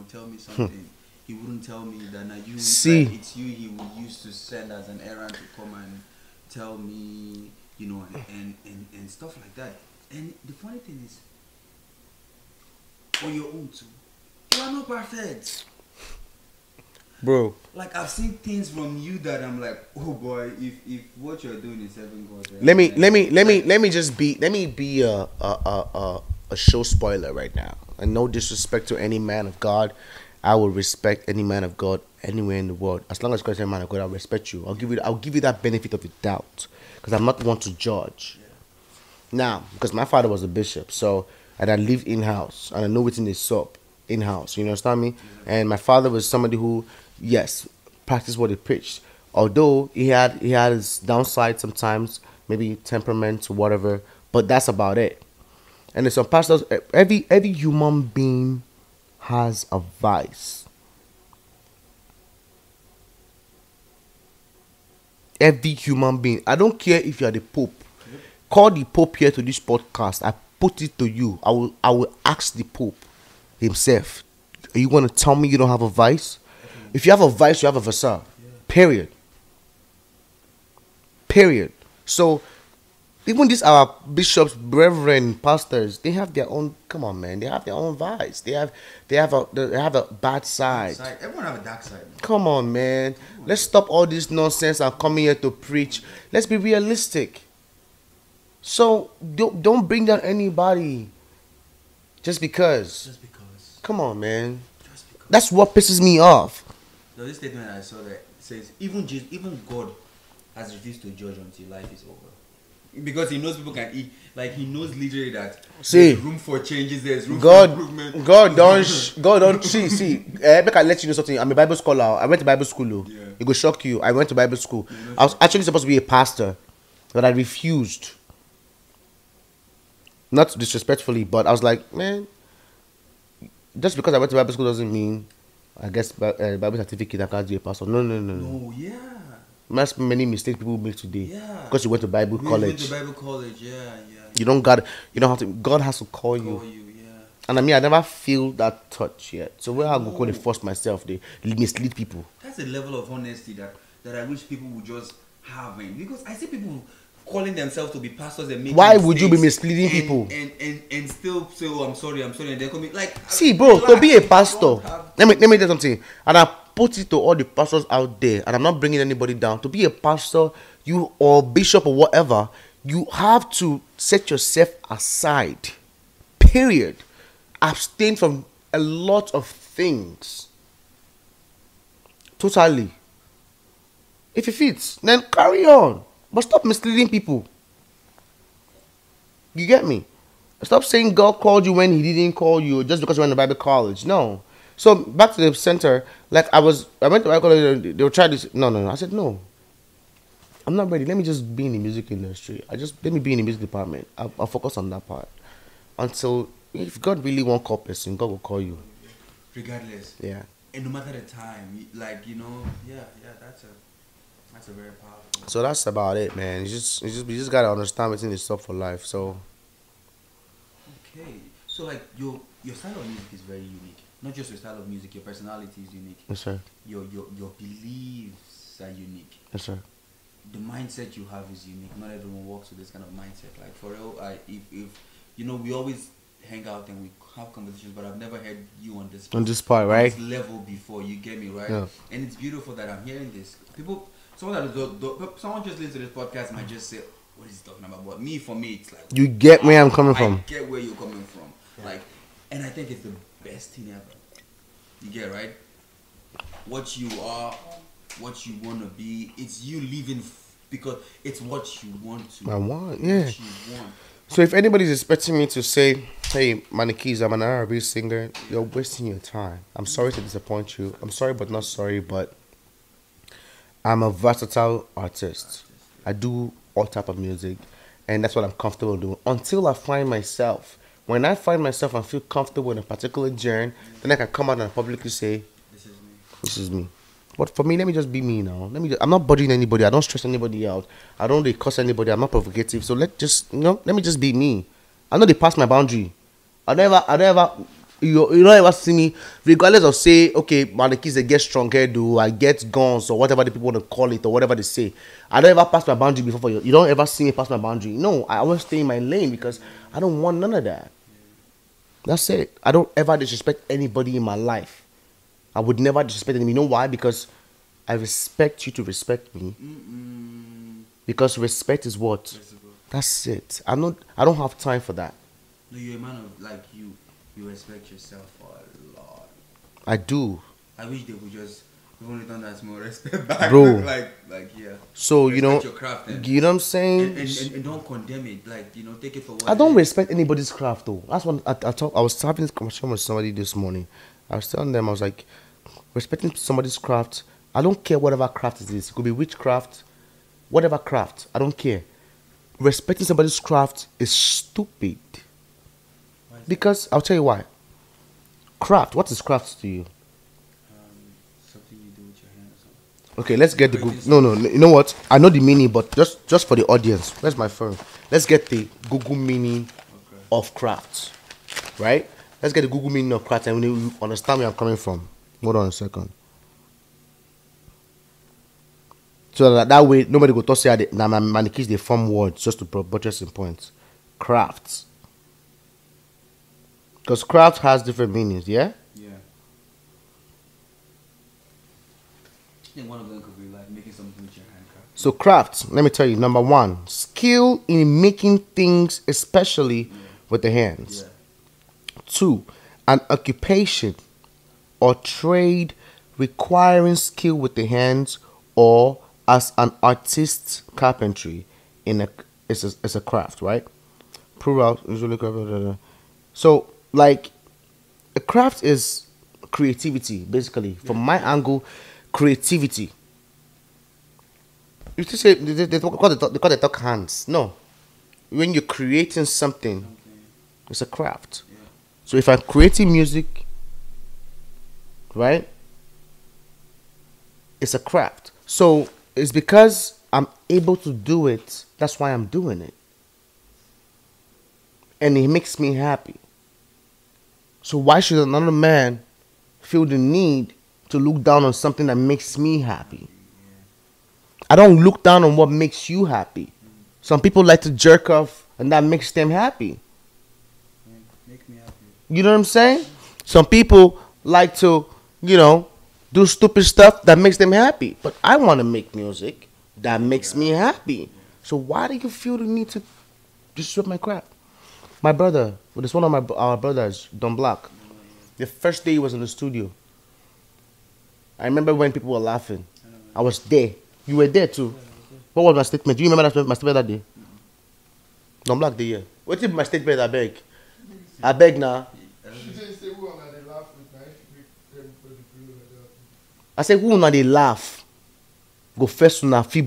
tell me something?" He wouldn't tell me that now it's you he would use to send as an errand to come and tell me, and stuff like that. And the funny thing is, on your own too, you are not perfect. Bro. Like I've seen things from you that I'm like, oh boy, if what you're doing is serving God. Let me be a show spoiler right now. And no disrespect to any man of God. I will respect any man of God anywhere in the world. As long as Christ is a man of God, I'll respect you. I'll give you that benefit of the doubt. Because I'm not one to judge. Now, because my father was a bishop, and I live in house and I know what's in this up in house. You understand me? And my father was somebody who, yes, practiced what he preached. Although he had his downside sometimes, maybe temperament or whatever, but that's about it. And there's some pastors. Every human being has a vice. Every human being. I don't care if you are the Pope. Call the Pope here to this podcast. I put it to you. I will ask the Pope himself. Are you going to tell me you don't have a vice? If you have a vice, you have a visa. Period. So even these our bishops, brethren, pastors, they have their own. Come on, man, they have their own vice. They have a bad side. Everyone have a dark side. Come on, man. Let's stop all this nonsense and coming here to preach. Let's be realistic. So don't bring down anybody just because. Just because. Come on, man. Just because. That's what pisses me off. There's this statement I saw that says even God has refused to judge until life is over. Because he knows people can eat. Like he knows literally that there's room for changes, there's room for improvement. God don't see. I can let you know something. I'm a Bible scholar. I went to Bible school. Yeah. It will shock you. I went to Bible school. I was actually supposed to be a pastor, but I refused. Not disrespectfully, but I was like, man, just because I went to Bible school doesn't mean I guess Bible certificate I can't be a pastor. No. No, yeah. That's many mistakes people make today. Yeah. Because you went to Bible college. Went to Bible college, yeah. You don't have to. God has to call you. Yeah. And I never feel that touch yet. So where I go to force myself, they mislead people. That's a level of honesty that I wish people would just have. Because I see people calling themselves to be pastors and making Why would you be misleading people? And still say, oh, I'm sorry, and they're coming like. See, bro, to be a pastor, let me tell you something. And I put it to all the pastors out there, and I'm not bringing anybody down. To be a pastor, you or bishop or whatever, you have to set yourself aside. Period. Abstain from a lot of things. Totally. If it fits, then carry on. But stop misleading people. You get me? Stop saying God called you when he didn't call you just because you went to Bible college. No. So back to the center, like I went to Bible college, they were trying this. No. I said, no. I'm not ready. Let me just be in the music industry. Let me be in the music department. I'll focus on that part. Until if God really wants call person, God will call you. Regardless. Yeah. and no matter the time, like, you know, yeah, that's a very powerful. So that's about it, man. You just gotta understand what's in this stuff for life. So Okay, so like your style of music is very unique. Not just your style of music, your personality is unique. yes, sir. Your beliefs are unique. Yes, sir. The mindset you have is unique. Not everyone walks with this kind of mindset. Like for real, if you know, we always hang out and we have conversations, but I've never heard you on this part, right? this level before. You get me, right? Yeah. And it's beautiful that I'm hearing this. People, someone just listens to this podcast might just say, "What is he talking about?" But me, for me, it's like You get where I'm coming from. I get where you're coming from. Like, and I think it's the best thing ever. You get right? What you are, what you want to be. It's you living because it's what you want to. I want, yeah. What you want. So if anybody's expecting me to say, "Hey, Manniekeyz, I'm an R&B singer," you're wasting your time. I'm sorry to disappoint you. I'm sorry, but not sorry. But I'm a versatile artist. I do all type of music, and that's what I'm comfortable doing. Until I find myself. When I find myself and feel comfortable in a particular genre, then I can come out and publicly say, This is me. "This is me." But for me, let me just be me now. I'm not bothering anybody. I don't stress anybody out. I don't really cuss anybody. I'm not provocative. So let me just be me. I know they pass my boundary. I don't ever, you don't ever see me, regardless of say, okay, Manniekeyz, they get strong hairdo, I get guns or whatever the people want to call it or whatever they say. I don't ever pass my boundary before for you. You don't ever see me pass my boundary. No, I always stay in my lane because I don't want none of that. That's it. I don't ever disrespect anybody in my life. I would never disrespect them. You know why? Because I respect you to respect me. Because respect is what? Flexible. That's it. I don't have time for that. No, you're a man of like you respect yourself a lot. I do. I wish they would just we've only done that small respect back. Bro. like yeah. So Respect your craft you know what I'm saying? and don't condemn it. Like, you know, take it for what I don't it is. respect anybody's craft though. That's one I was having this conversation with somebody this morning. I was telling them, I was like, respecting somebody's craft, I don't care whatever craft it is. It could be witchcraft, whatever craft. I don't care. Respecting somebody's craft is stupid. Why is Because I'll tell you why. Craft. What is craft to you? something you do with your hands. Okay, let's get the Google. No. You know what? I know the meaning, but just for the audience. Where's my phone? Let's get the Google meaning of craft. Right? Let's get the Google meaning of craft and we understand where I'm coming from. Hold on a second. So that way nobody go to say that Manniekeyz they form words just to buttress in points. Crafts. Because craft has different meanings, yeah? Yeah. I think one of them could be like making something with your handcraft. So craft, let me tell you, number one, skill in making things, especially with the hands. Yeah. 2, an occupation or trade requiring skill with the hands, or as an artist's carpentry it's a craft, right? Plural usually. So like a craft is creativity, basically. From my angle, creativity. You just say they call it talk hands. No, when you're creating something, it's a craft. Yeah. So if I'm creating music, right, it's a craft. So it's because I'm able to do it. That's why I'm doing it, and it makes me happy. So why should another man feel the need to look down on something that makes me happy? I don't look down on what makes you happy. Some people like to jerk off and that makes them happy. Make me happy. You know what I'm saying? Some people like to, do stupid stuff that makes them happy. But I want to make music that makes me happy. So why do you feel the need to disrupt my crap? My brother, well, this one of our brothers, Don Black, the first day he was in the studio, I remember when people were laughing. I was there. You were there too. What was my statement? Do you remember my statement that day? Don Black, the year. What is my statement? I beg now. I said, who now they laugh? Go first to now, the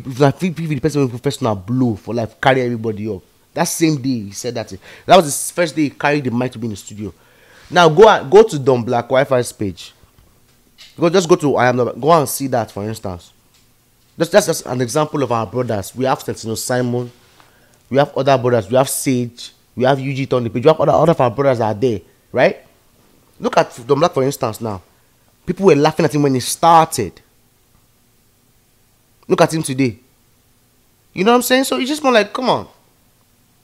person who first now blow for life, carry everybody up. That same day he said that. That was his first day he carried the mic to be in the studio. Now go to Don Black Wi-Fi's page. Just go to I am not. Go and see that, for instance. That's just an example of our brothers. We have Simon. We have other brothers. We have Sage. We have UG on the page. We have other of our brothers that are there, right? Look at Dom Black, for instance, now. People were laughing at him when he started. Look at him today. You know what I'm saying? So it's just more like, come on.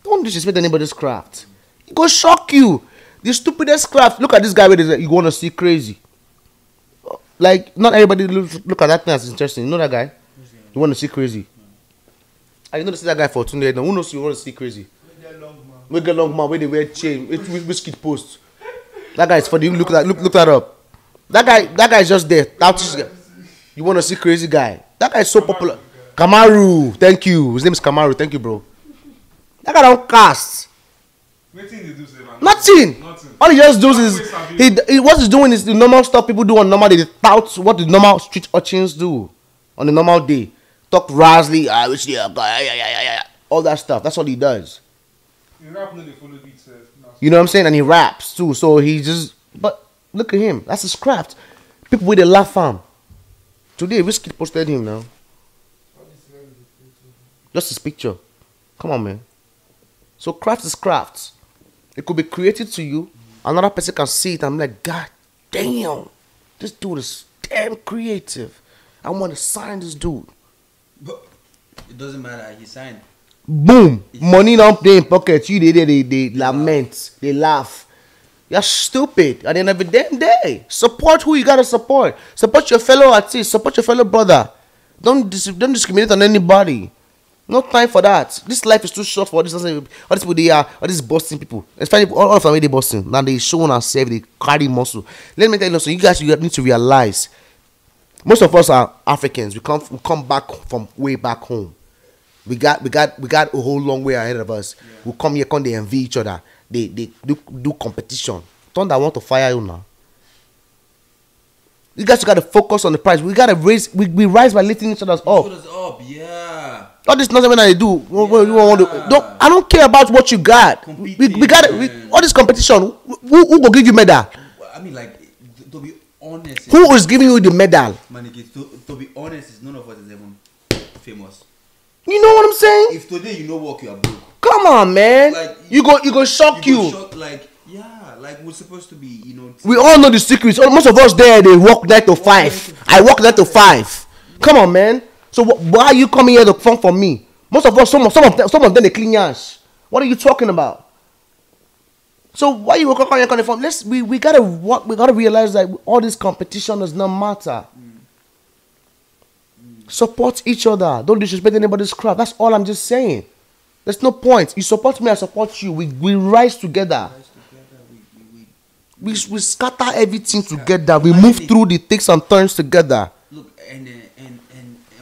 Don't disrespect anybody's craft. It go shock you. The stupidest craft. Look at this guy where you want to see crazy. Like, not everybody look at that thing as interesting. You know that guy? You want to see crazy. I know to see that guy for 2 days now. Who knows you want to see crazy? We get long man where they wear chain. With skid post. That guy is funny. Look that up. That guy is just there. You want to see crazy guy? That guy is so popular. Kamaru, thank you. His name is Kamaru. Thank you, bro. That guy don't cast. Nothing. All he just does is what he's doing is the normal stuff people do on normal day. They tout what the normal street urchins do on the normal day. Talk razzly, all that stuff. That's all he does. You know what I'm saying? And he raps too. So he just. But look at him. That's his craft. People with a laugh at him. Today, Whiskey posted him now. Just his picture. Come on, man. So craft is craft. It could be created to you. Another person can see it. I'm like, God damn. This dude is damn creative. I want to sign this dude. But it doesn't matter. He signed. Boom. Money not there in pocket. You they lament. They laugh. You're stupid. At the end of the damn day. Support who you gotta support. Support your fellow artist. Support your fellow brother. Don't discriminate on anybody. No time for that. This life is too short for all these people. They are all these Boston people. Especially all of them they Boston. Now they show themselves. They carry muscle. Let me tell you something. You guys need to realize. Most of us are Africans. We come back from way back home. We got a whole long way ahead of us. Yeah. We come here, they envy each other. They do competition. Thunder want to fire you now. You guys got to focus on the prize. We got to raise. We rise by lifting each other's up. Yeah. All this nonsense when I do. Yeah. I don't care about what you got. We got all this competition. Who will give you medal? I mean, like, to be honest. Who is giving you the medal? Manniekeyz, to be honest, none of us is even famous. You know what I'm saying? If today you know work, you are broke. Come on, man. Like, you go shock you. Like, yeah, like we're supposed to be, you know. We all know the secrets. Most of us there, they work 9 to 5. I work 9 to 5. Come on, man. So why are you coming here to fun for me? Most of us, some of them, they clean ass. What are you talking about? So why you coming here from? We gotta work. We gotta realize that all this competition does not matter. Support each other. Don't disrespect anybody's craft. That's all I'm just saying. There's no point. You support me, I support you. We rise together. We scatter everything together. We move through the thicks and turns together. Look, and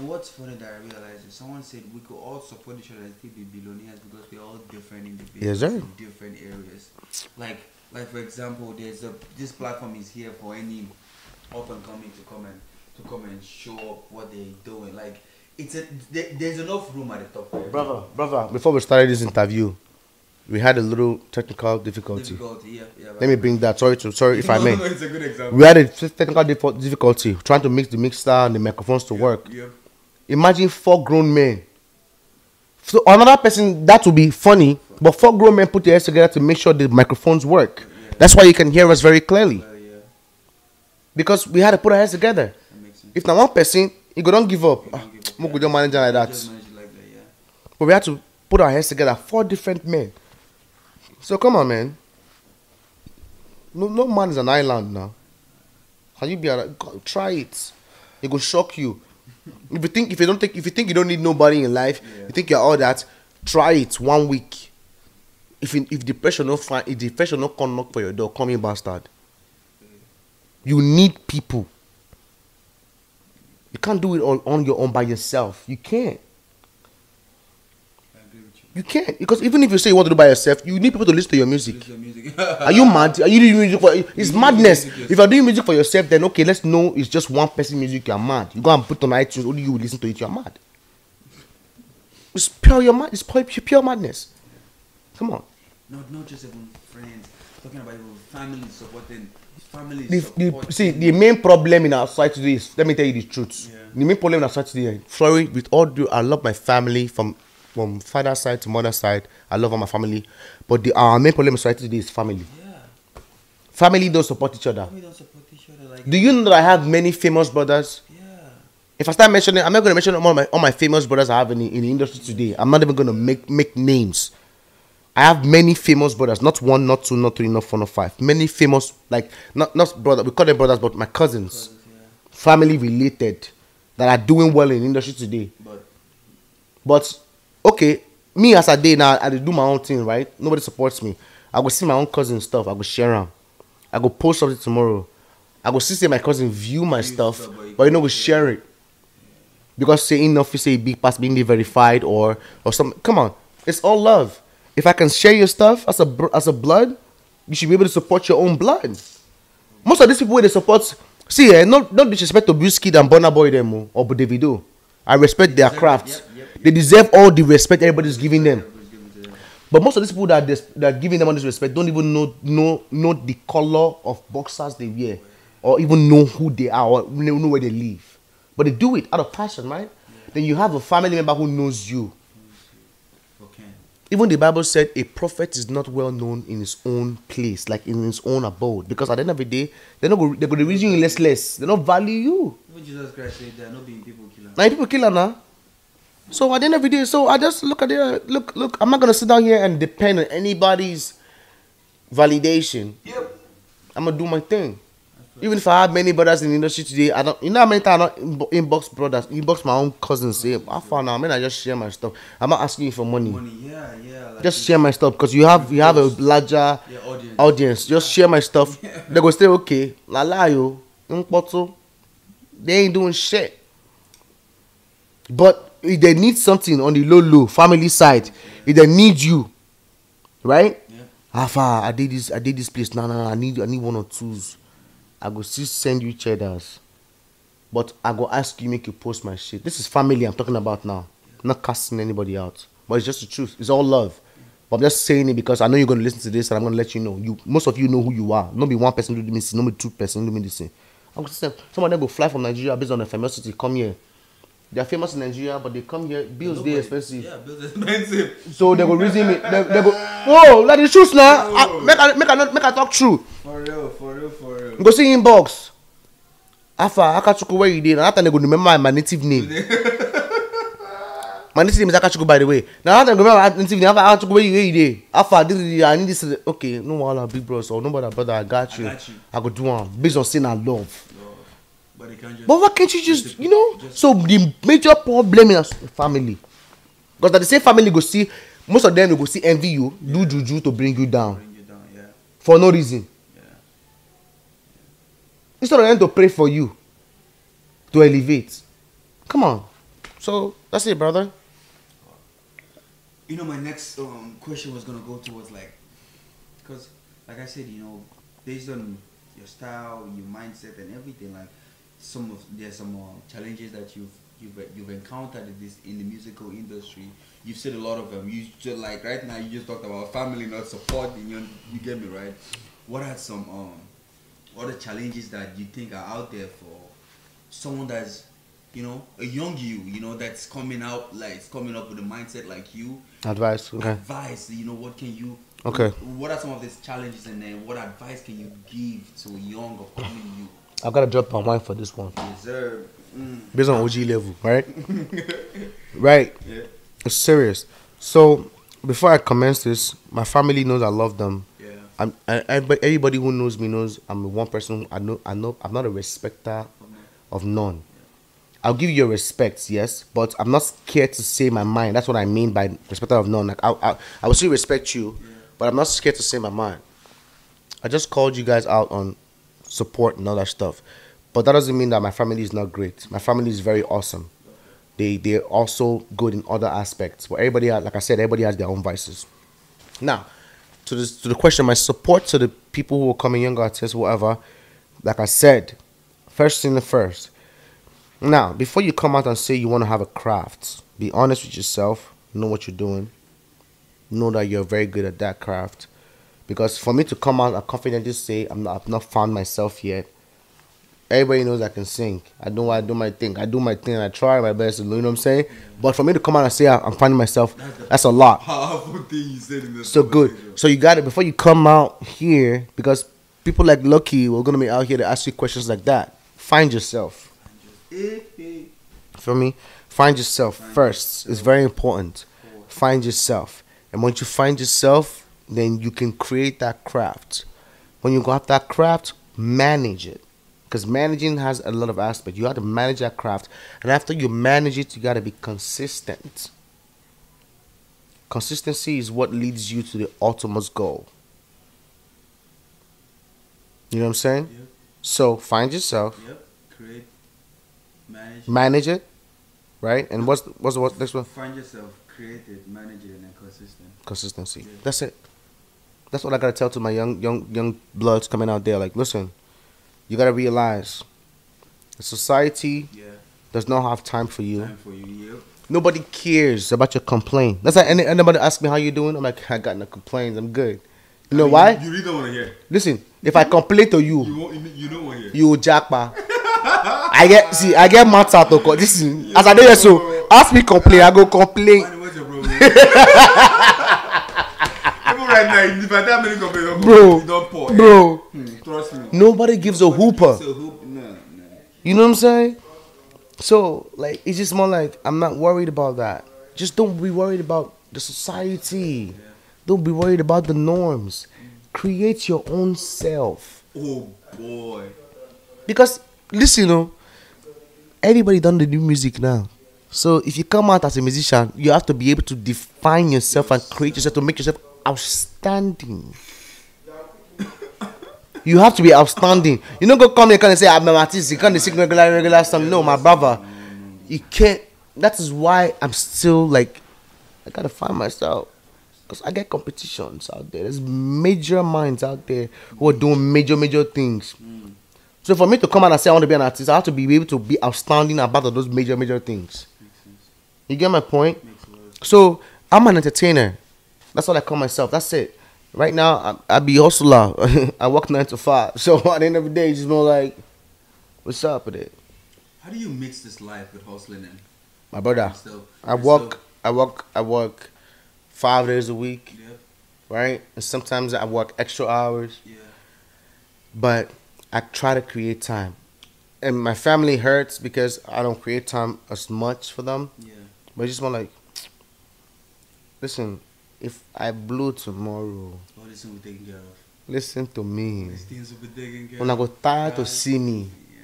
what's funny that I realized is someone said we could all support each other and still be billionaires because we're all different in the business, in different areas. Like for example, this platform is here for any up and coming to come and show up what they're doing. Like there's enough room at the top. Brother, before we started this interview, we had a little technical difficulty. Yeah, let me bring that. Sorry if I may. No, it's a good example. We had a technical difficulty trying to mix the mixer and the microphones to work. Yeah. Imagine 4 grown men. So another person, that would be funny, but 4 grown men put their heads together to make sure the microphones work. Yeah. That's why you can hear us very clearly. Yeah. Because we had to put our heads together. If not one person, you don't give up. We could just manage it like that. But we had to put our heads together. 4 different men. So come on, man. No man is an island now. Can you be try it? It will shock you. If you think you don't need nobody in life, you think you're all that, try it 1 week. If depression don't come knock for your door, come here, bastard. You need people. You can't do it all on your own by yourself. You can't. I agree with you. You can't. Because even if you say you want to do it by yourself, you need people to listen to your music. Are you mad? Are you doing music for... It's madness. If you're doing music for yourself, then okay, let's know it's just one person music, you're mad. You go and put on iTunes, only you listen to it, you're mad. It's pure madness. Come on. Not just even friends. Talking about even family supporting. Family The main problem in our society today is, let me tell you the truth. Yeah. The main problem in our society today, sorry, with all due, I love my family from father's side to mother's side. I love all my family. But our main problem in society today is family. Yeah. Family don't support each other. We don't support each other. Like, Do you know that I have many famous brothers? yeah. If I start mentioning, I'm not going to mention all my famous brothers I have in the industry today. I'm not even going to make names. I have many famous brothers, not one, not two, not three, not four, not five. Many famous, like, not brothers, we call them brothers, but my cousins, family related, that are doing well in the industry today. But okay, me as a day now, I do my own thing, right? Nobody supports me. I go see my own cousin stuff, I go share them. I go post something tomorrow. I go see my cousin view my stuff, but we share it. Because say enough, you say big pass being verified or something. Come on, it's all love. If I can share your stuff as a blood, you should be able to support your own blood. Most of these people they support, see, no disrespect to Wizkid and Burna Boy them or Davido. I respect their craft. Yep. They deserve all the respect everybody's giving them. But most of these people that are giving them all this respect don't even know the color of boxers they wear, or even know who they are, or know where they live. But they do it out of passion, right? Yeah. Then you have a family member who knows you. Okay. Even the Bible said a prophet is not well known in his own place, like in his own abode. Because at the end of the day, they're going to reason you less. They don't value you. Even Jesus Christ said they're not being people killer. Now people killer now. So at the end of the day, so I just look at it, look, I'm not going to sit down here and depend on anybody's validation. Yep. I'm going to do my thing. Even if I have many brothers in the industry today, I don't. You know how many times I don't inbox my own cousins. Say, I found out, man, I just share my stuff. I'm not asking you for money. Yeah. Like just share my stuff because you have a larger audience. Just share my stuff. Yeah. They go say, okay, la yo, they ain't doing shit. But if they need something on the low family side, if they need you, right? Yeah. Alpha, I did this place. No, I need one or twos. I go still send you cheddars. But I go ask you, make you post my shit. This is family I'm talking about now. I'm not casting anybody out. But it's just the truth. It's all love. But I'm just saying it because I know you're going to listen to this and I'm going to let you know. Most of you know who you are. Not be one person do me this, not be two person do me this. I'm going to say, some of them go fly from Nigeria based on their famosity, come here. They are famous in Nigeria, but they come here, bills they expensive. Yeah, bills expensive. So they go reason me. They go, whoa, that is truth now. Make I talk true. For real. Go see inbox. Afa, Akachuku where you did. Now they go remember my native name. My native name is Akachuku, by the way. Now they go remember my native name. Afa, Akachuku where you did. Afa, I need this. Okay, no one big bro, so nobody brother, I got you. I go do one based on sin and love. But why can't you just, so the major problem in a family, because that the same family go see, most of them will go see envy you, do juju to bring you down, for no reason. Instead of them to pray for you, to elevate. Come on. So that's it, brother. My next question was gonna go towards because like I said, based on your style, your mindset, and everything, there's some challenges that you've encountered in the musical industry. You've said a lot of them. You just right now you just talked about family not supporting you. You get me right? What are some other challenges that you think are out there for someone that's a young you that's coming up with a mindset like you? Advice. What can you? Okay. What are some of these challenges, and then what advice can you give to a young upcoming you? I gotta drop my mind for this one. Yes, sir. Based on OG level, right? Right. Yeah. It's serious. So before I commence this, my family knows I love them. Yeah. Everybody who knows me knows I'm one person. I know. I'm not a respecter of none. I'll give you your respect, yes, but I'm not scared to say my mind. That's what I mean by respecter of none. Like I will still respect you, but I'm not scared to say my mind. I just called you guys out on support and all that stuff, but that doesn't mean that my family is not great. My family is very awesome. They're also good in other aspects. But everybody, like I said, everybody has their own vices. Now, to the question, my support to the people who are coming, young artists, whatever. Like I said, first thing first. Now, before you come out and say you want to have a craft, be honest with yourself. Know what you're doing. know that you're very good at that craft. Because for me to come out and confidently say I've not found myself yet. Everybody knows I can sing. I do my thing. I try my best. You know what I'm saying? But for me to come out and say I'm finding myself, that's a lot. Powerful thing you said in this. So good. So you got it before you come out here, because people like Lucky we're gonna be out here to ask you questions like that. Find yourself. For me, find yourself first. It's very important. Find yourself, and once you find yourself, then you can create that craft. When you got that craft, manage it. Because managing has a lot of aspects. You have to manage that craft. And after you manage it, you got to be consistent. Consistency is what leads you to the ultimate goal. You know what I'm saying? Yep. So find yourself. Yep. Create. Manage it. Right? And what's the next one? Find yourself, create it, manage it, and then consistent. Consistency. Yeah. That's it. That's what I got to tell to my young bloods coming out there. Like, listen. You gotta realize, the society does not have time for you. Yep. Nobody cares about your complaint. That's like anybody ask me how you doing. I'm like, I got no complaints. I'm good. You know why? You really don't want to hear. Listen, if I complain to you, You don't want to hear. you jackpot. I get mad out of this. As I do so, ask me complain. I go complain. What's your problem? Right now, if I tell many complaints, bro, trust me. Nobody gives a hooper. No. You know what I'm saying? So, like, it's just more like, I'm not worried about that. Just don't be worried about the society. Don't be worried about the norms. Create your own self. Oh boy. Because listen, everybody done the new music now. So if you come out as a musician, you have to be able to define yourself and create yourself to make yourself outstanding. You have to be outstanding. You don't go come here and say I'm an artist. You can't sing regular song. No, my brother, you can't. That is why I'm still like, I gotta find myself. Because I get competitions out there. There's major minds out there who are doing major things. So for me to come out and say I want to be an artist, I have to be able to be outstanding about those major things. You get my point? So I'm an entertainer. That's what I call myself. That's it. Right now, I be hustler. I work 9 to 5. So at the end of the day, it's just more like, what's up with it? How do you mix this life with hustling and my brother? yourself? I work 5 days a week. Yep. Right? And sometimes I work extra hours. Yeah. But I try to create time. And my family hurts because I don't create time as much for them. Yeah. But it's just more like, listen, if I blew tomorrow, All this will be taken care of. listen to me. These things will be taken care When I of. go tired to see me, Yeah.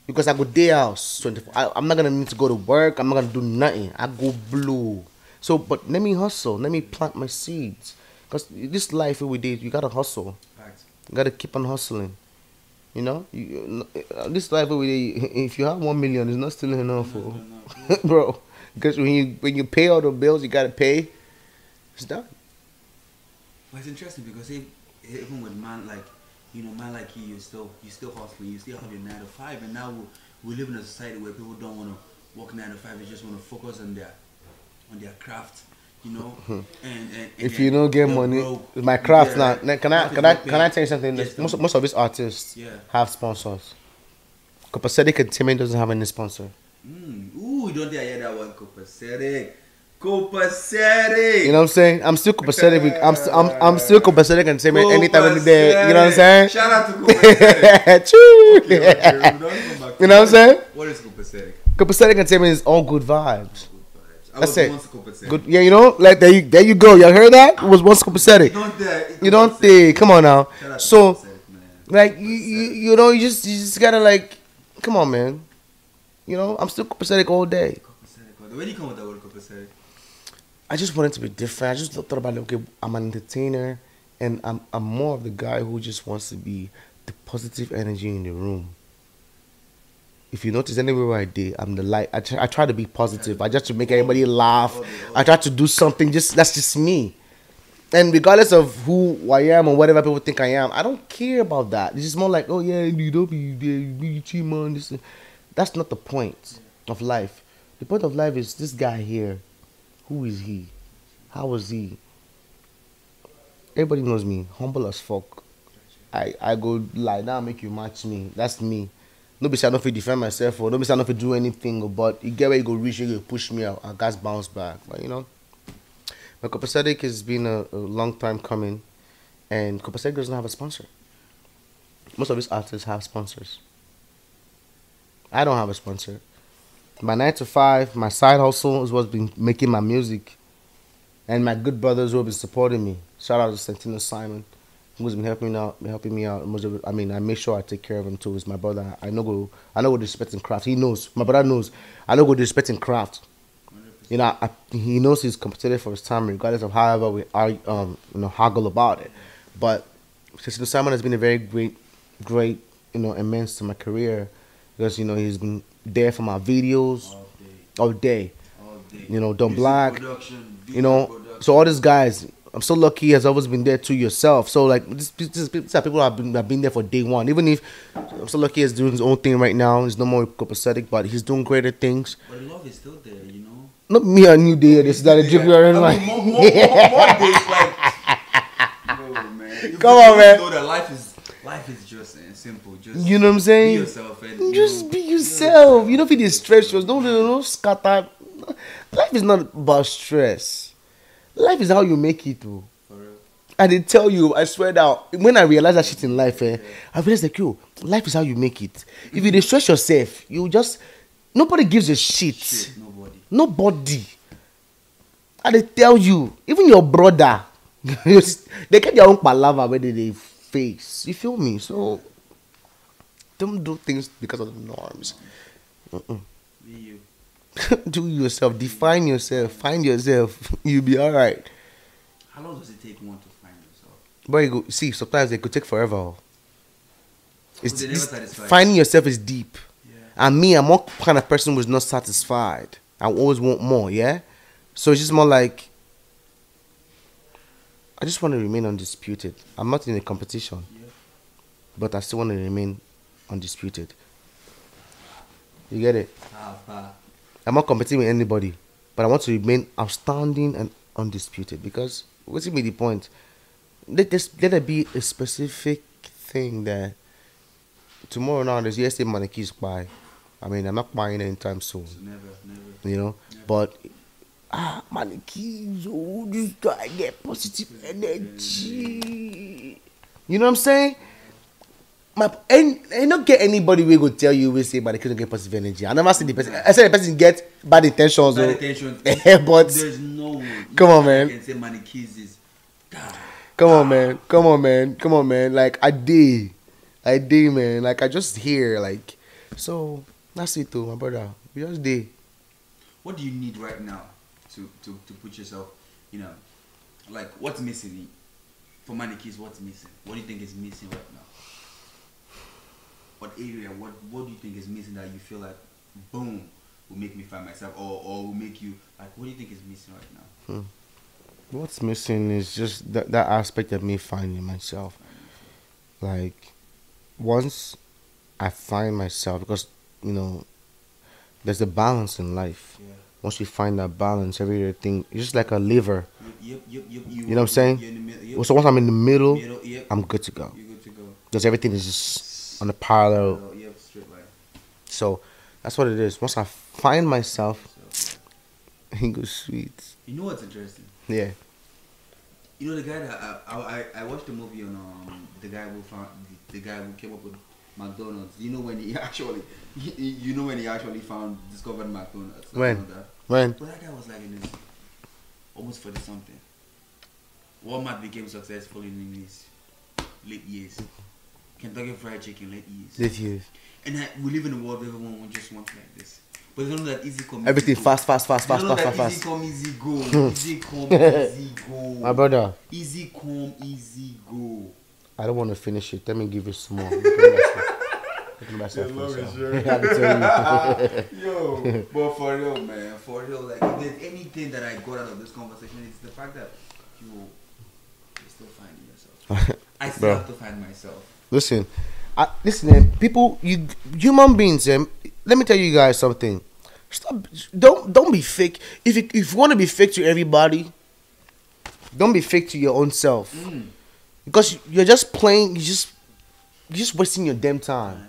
because I go day house 24. I'm not gonna need to go to work. I'm not gonna do nothing. I go blue. So, but let me hustle. Let me plant my seeds. Cause this life every day, you gotta hustle. Facts. You gotta keep on hustling. You know, this life every day. If you have 1 million, it's not still enough, No. bro. Because when you pay all the bills, you gotta pay. It's done. But it's interesting because even with man like you, you're still hustling, you still have your 9 to 5, and now we live in a society where people don't want to work 9 to 5. They just want to focus on their craft, you know. And If you don't get money, my craft now. Can I tell you something? Yes, Most of these artists have sponsors. Copacetic Entertainment doesn't have any sponsor. Ooh, don't dare hear that one, Copacetic. Copacetic. You know what I'm saying? I'm still copacetic. I'm still copacetic Entertainment anytime, any day. You know what I'm saying? Shout out to Copacetic. Choo. Okay, You know what I'm saying? What is Copacetic? Copacetic Entertainment is all good vibes. I That's was it. once Copacetic. Good. Yeah, you know, like there you go. You heard that? It was once copacetic. You don't think? Come on now. Shout out to So, Copacetic, man. like you know, you just gotta like, come on, man. You know, I'm still copacetic all day. Copacetic. Where do you come with that word, Copacetic? I just wanted to be different. I just thought about it. Okay, I'm an entertainer, and I'm more of the guy who just wants to be the positive energy in the room. If you notice anywhere where I did, I'm the light. I try to be positive. I just to make everybody laugh. I try to do something. That's just me. And regardless of who I am or whatever people think I am, I don't care about that. It's just more like, oh yeah, you don't be cheap, man. This. That's not the point of life. The point of life is this guy here. Who is he? How was he? everybody knows me. Humble as fuck. I go lie down, make you match me. That's me. Nobody say I don't feel defend myself or nobody say I don't feel do anything. But you get where you go reach, you go push me out. I got bounce back. But you know, but Copacetic has been a long time coming, and Copacetic doesn't have a sponsor. Most of these artists have sponsors. I don't have a sponsor. My 9 to 5, my side hustle is what's been making my music, and my good brothers who have been supporting me. Shout out to Santino Simon, who's been helping me out. I mean, I make sure I take care of him too. He's my brother. I know go disrespecting craft. He knows. My brother knows. I know go disrespecting craft. 100%. You know, he knows he's competitive for his time, regardless of however we are, haggle about it. But Santino Simon has been a very great, immense to my career because he's been there for my videos all day. Don't black. So all these guys. I'm so lucky he has always been there to yourself. So like these are people who have been there for day one. Even if I'm so lucky he's doing his own thing right now. He's no more copacetic, but he's doing greater things. But love is still there, Not me and you there. This is that a joke you are like. More days like. No man. Come on, man. Know that life is just simple. Just you know what I'm saying? Be yourself and just be yourself. You don't feel the stress. No scatter. Life is not about stress. Life is how you make it, too. For real. And they tell you, I swear that when I realized that shit in life, I realized like, life is how you make it. If you stress yourself, nobody gives a shit. Nobody. And they tell you, even your brother, they get their own palava where they face. You feel me? So, don't do things because of the norms. Be you. Do yourself, define yourself, find yourself. You'll be all right. How long does it take one to find yourself? But sometimes it could take forever. They never satisfied. Finding yourself is deep. Yeah. And me, I'm more kind of person who's not satisfied. I always want more, yeah? So it's just more like, I just want to remain undisputed. I'm not in a competition. Yeah. But I still want to remain undisputed. You get it? I'm not competing with anybody, but I want to remain outstanding and undisputed because what's be the point? Let there be a specific thing that tomorrow now there's yesterday Manniekeyz buy. I mean, I'm not buying anytime soon. Never. Never. But Manniekeyz, this guy get positive energy. You know what I'm saying? And not get anybody will go tell you we say but they couldn't get positive energy. I never seen the person. I said the person get bad intentions. But there's no one. Come on, man. Can say Manniekeyz is. Come on, man. Like I did, man. Like I just hear like. So that's it, too, my brother. We just did. What do you need right now to put yourself? Like what's missing for Manniekeyz? What's missing? What do you think is missing right now? What area, what do you think is missing that you feel like, boom, will make me find myself or will make you, like, what do you think is missing right now? What's missing is just that aspect of me finding myself. Like, once I find myself, because, there's a balance in life. Yeah. Once you find that balance, everything, it's just like a liver. Yep. You know what I'm saying? So once I'm in the middle, I'm good to go. You're good to go. Because everything is just on a parallel. Straight line. So that's what it is. Once I find myself, it goes sweet. You know what's interesting? Yeah. The guy that I watched the movie on the guy who came up with McDonald's. When he actually discovered McDonald's. When? But that guy was like in his almost 40 something. Walmart became successful in his late years. Kentucky Fried Chicken, late years. And we live in a world where everyone just wants like this. But they don't know that easy come. Everything easy fast. Easy come, easy go. Easy come, easy go. My brother. Easy come, easy go. I don't want to finish it. Let me give you some more. Yo, but for real, man, like if there's anything that I got out of this conversation, it's the fact that you're still finding yourself. I still have to find myself. Listen, people, human beings. Let me tell you guys something. Stop. Don't be fake. If you want to be fake to everybody, Don't be fake to your own self. Because you're just playing, you're just wasting your damn time.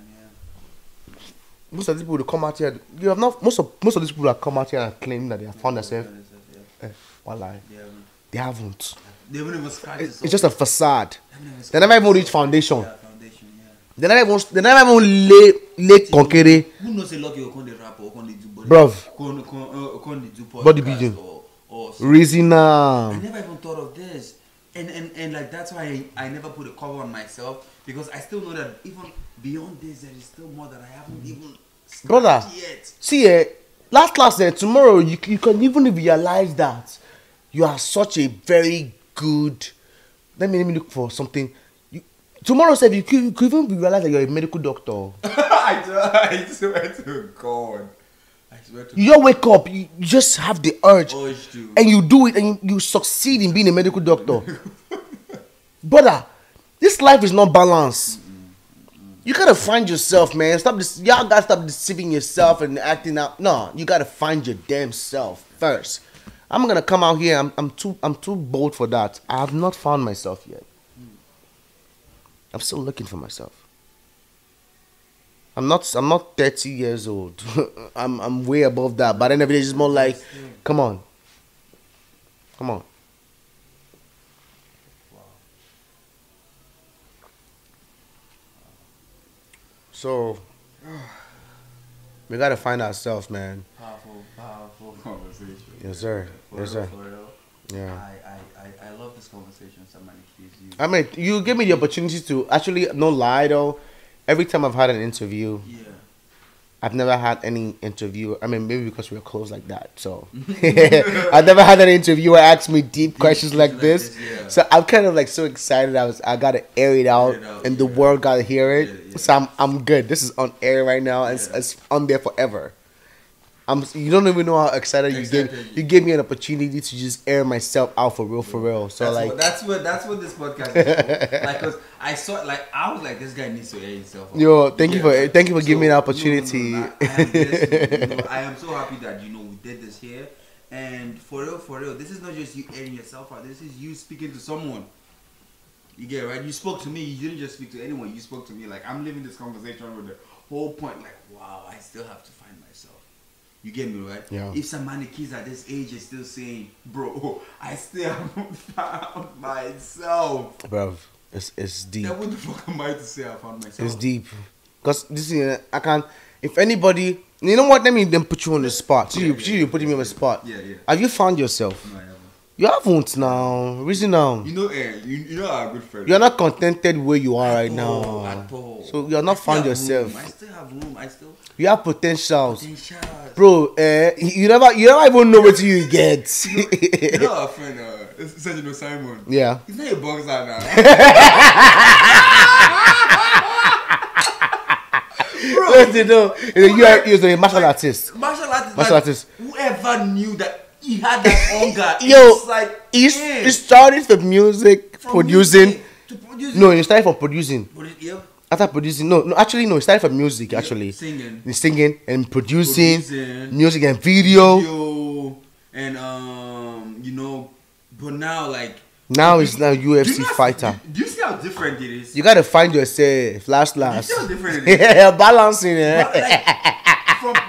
Most of the people who come out here, you have not. Most of these people that come out here and claim that they have found themselves, one lie, they haven't. They haven't even scratched It's just a facade. They They never even reach foundation. Yeah, foundation, yeah. They never even lay concrete. Who knows a lot you can rap or can do body? Bruv. Can do Bodybuilding. or Reason I never even thought of this. And like that's why I never put a cover on myself, because I still know that even beyond this there is still more that I haven't even brother. yet. See, last tomorrow you can even realize that you are such a very good. Let me look for something. Tomorrow, said you could even realize that you're a medical doctor. I swear to God. I swear to You just wake up, you just have the urge, to. and you do it, and you succeed in being a medical doctor. Brother, this life is not balanced. You gotta find yourself, man. Y'all gotta stop deceiving yourself and acting out. No, you gotta find your damn self first. I'm gonna come out here. I'm too bold for that. I have not found myself yet. I'm still looking for myself. I'm not 30 years old. I'm way above that. But then every day is more like, come on. So we gotta find ourselves, man. Powerful conversation. Yes, sir. Yes, sir. For real. Yeah. I love this conversation. Somebody keeps you. I mean, you give me the opportunity to actually, no lie though. Every time I've had an interview, Yeah. I've never had any interview. I mean, maybe because we're close like that. So I've never had an interviewer ask me deep questions like this. yeah. So I'm kind of like so excited. I gotta air it out, and the world gotta hear it. Yeah. So I'm good. This is on air right now. And it's on there forever. You don't even know how excited you gave me an opportunity to just air myself out for real. So that's what this podcast is for. Like, cause I was like, this guy needs to air himself out. Yo, thank you for giving me an opportunity. I am so happy that we did this here, and for real, this is not just you airing yourself out. This is you speaking to someone. You get it, right? You spoke to me. You didn't just speak to anyone. You spoke to me. Like, I'm living this conversation with the whole point. Like, wow, I still have to find myself. You get me, right? Yeah. If some Manniekeyz at this age is still saying, bro, I still haven't found myself. Bruv, it's deep. Then what the fuck am I to say I found myself? It's deep. Because this is, I can't, if anybody, you know what, let me then put you on the spot. You're putting me on the spot. Yeah. Have you found yourself? No, I haven't. You haven't now. Reason now. You know our good friend. You're not contented where you are right now. At all. So you're not found yourself. I still have room. You have potentials. Potentials. Bro, you never even know what you get. You know our friend, Simon. Yeah. He's not a boxer now. Bro, You're a martial artist. Martial Martial artist. Whoever knew that he had that hunger. Yo, it's like he started from music, producing. to produce. No, he started from producing. Yeah. After producing, he started from music actually. Singing. He's singing and producing music and video. And but now he's now UFC fighter. Do you see how different it is? You gotta find yourself, last. You see how different it is? Yeah, balancing it.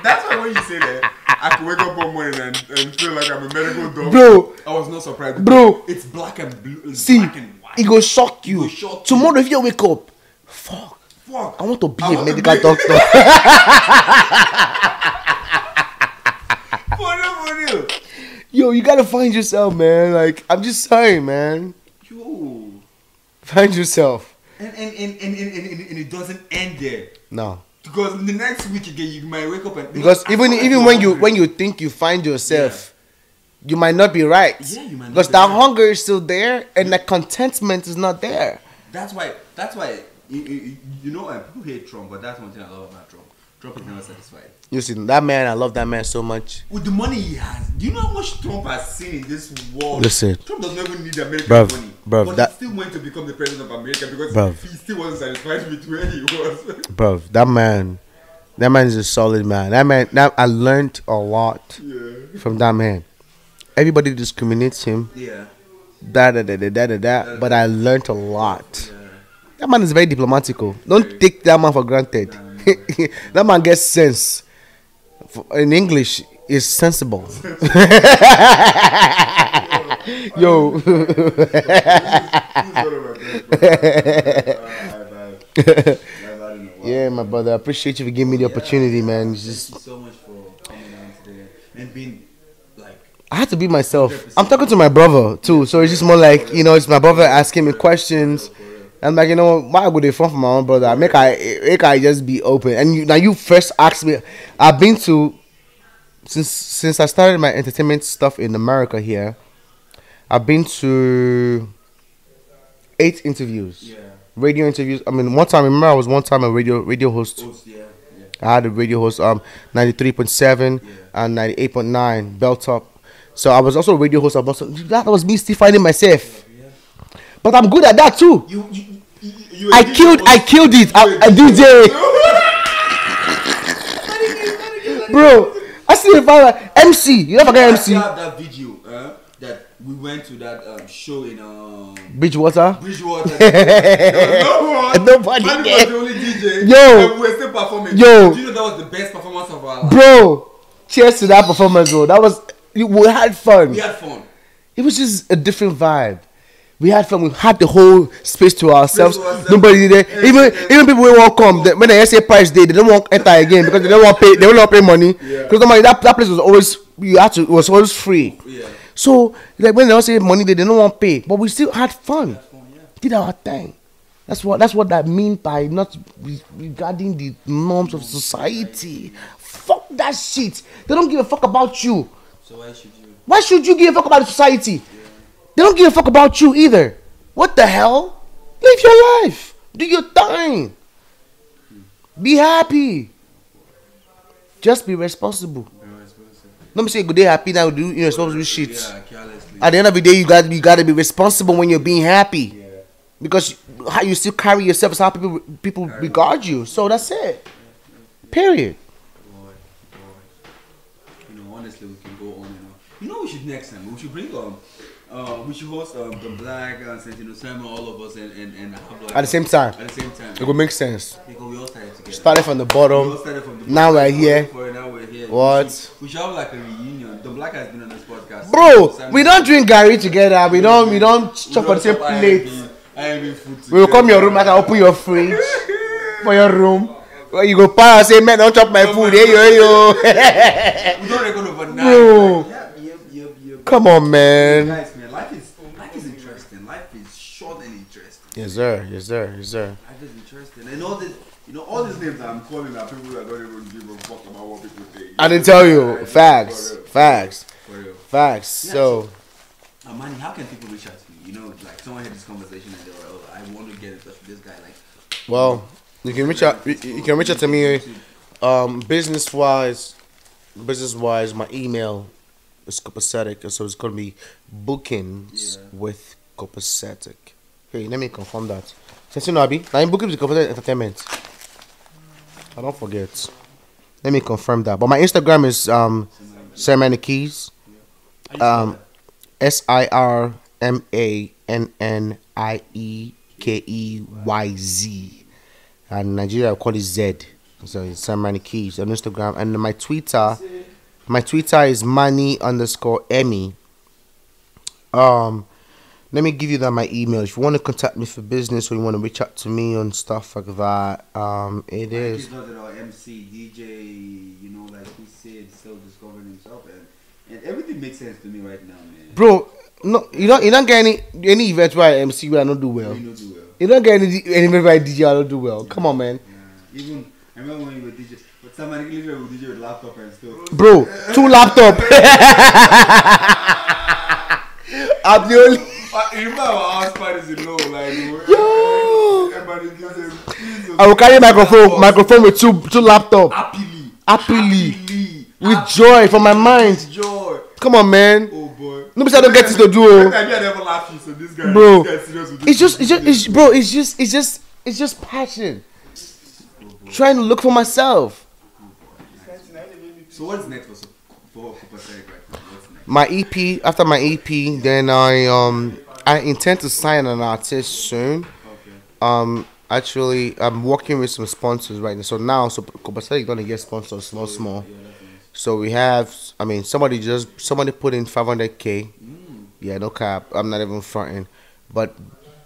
That's why when you say that, I could wake up one morning and feel like I'm a medical doctor. Bro, I was not surprised. Bro, it's black and blue. It's see, black and white. it go shock you. Tomorrow if you wake up, fuck. I want to be a medical doctor. For real. Yo, you gotta find yourself, man. Like, I'm just saying, man. Yo. Find yourself. And it doesn't end there. No. Because the next week again, you might wake up and because even when you think you find yourself, you might not be right. Yeah, you might not because be that right. hunger is still there and the contentment is not there. That's why people hate Trump, but that's one thing I love about Trump. Trump is never satisfied. You see, that man, I love that man so much. With the money he has, do you know how much Trump has seen in this world? Listen. Trump doesn't even need American money. Bruv, but he still went to become the president of America because he still wasn't satisfied with where he was. Bruv, that man is a solid man. I learned a lot from that man. Everybody discriminates him. Yeah. But I learned a lot. That man is very diplomatical. Don't take that man for granted. That man gets sense. In English, is sensible. Yo. Yeah, my brother. I appreciate you for giving me the opportunity, man. It's just, Thank you so much for coming on today and being like. I had to be myself. I'm talking to my brother too, so it's just more like, it's my brother asking me questions. I'm like, why would they phone for my own brother? I just be open. And you first asked me. I've been to since I started my entertainment stuff in America here. I've been to 8 interviews. Yeah. Radio interviews. I mean, one time. Remember, I was one time a radio host. Yeah. I had a radio host 93.7 and 98.9 Belt Top. So I was also a radio host. That was me still finding myself. But I'm good at that too. I killed it. I DJ. Bro, I still find MC. You never forget MC. I have that video that we went to that show in Bridgewater. Nobody there. was the only DJ. Yo. We were still performing. Yo. Do you know that was the best performance of our life? Bro, cheers to that performance, bro. We had fun. We had fun. It was just a different vibe. We had fun. We had the whole space to ourselves. Nobody there. Even people who won't come. When they say price day, they don't want to enter again because they don't want pay. They don't want to pay money. Because that place was always it was always free. Yeah. So like when they don't say money, they don't want to pay. But we still had fun. Did our thing. That's what that mean by not regarding the norms of society. Fuck that shit. They don't give a fuck about you. So why should you? Why should you give a fuck about the society? Yeah. They don't give a fuck about you either. What the hell? Live your life. Do your thing. Be happy. Just be responsible. Let me say good day happy now. You're supposed to do shit. At the end of the day, you gotta be responsible when you're being happy. Yeah. Because how you still carry yourself is how people regard you. So that's it. Period. Honestly, we can go on and on. You know what we should next time? We should bring we should host the Black and Sentinel Simon, all of us, and have like at the same time. At the same time. It will make sense. Because we all started together. Started from the bottom. Now we're here. Now we're here. What? We should have like a reunion. The Black has been on this podcast. Bro, we don't drink Gary together. We don't chop on the same plate. We will come your room. I can open your fridge for your room. Well, you go pa and say, man, don't chop my food. Hey, yo. We don't record overnight. Bro. Yep. Come on, man. Guys, man, life is interesting. Life is short and interesting. Yes, sir. Life is interesting. And all these names I'm calling are people that don't even give a fuck about what people think. I didn't tell you. Facts. For real. Yeah, so Manny, how can people reach out to you? Like someone had this conversation and they were, I want to get in touch with this guy. Like, well, you can reach out. You can reach out to me. Business wise, my email is copacetic, so it's gonna be bookings with copacetic. Hey, let me confirm that. Since you know, Abi, now in bookings with copacetic entertainment. I don't forget. Let me confirm that. But my Instagram is Manniekeyz. SIRMANNIEKEYZ. And Nigeria I call it Z. So it's Manniekeyz on Instagram. And my Twitter is Manny_Emmy. Let me give you that my email. If you want to contact me for business or you want to reach out to me on stuff like that, it is. He's not at all MC, DJ, like he said, still discovering himself, and everything makes sense to me right now, man. Bro, no, you don't get any event where I MC where I don't do well. You don't get any event where I DJ I don't do well. Come on, man. Yeah. Even I remember when you were DJ, but somebody literally would DJ with laptop and stuff. Bro, 2 laptop. I'm the only. You remember our house parties in low, like yo. Everybody gives him. I will carry microphone with two laptop. Happily. With joy from my mind. Joy. Come on, man. Oh boy. Nobody I don't get this to do. I never laughing, so this guy. Bro, this serious with this it's just passion. Trying to look for myself. So what's next for Copacetic right now? What's next? My EP. After my EP, then I intend to sign an artist soon. Okay. Actually, I'm working with some sponsors right now. So now, so Copacetic gonna get sponsors, small. Yeah, that's nice. So we have, I mean, somebody put in 500K. Mm. Yeah, no cap. I'm not even fronting, but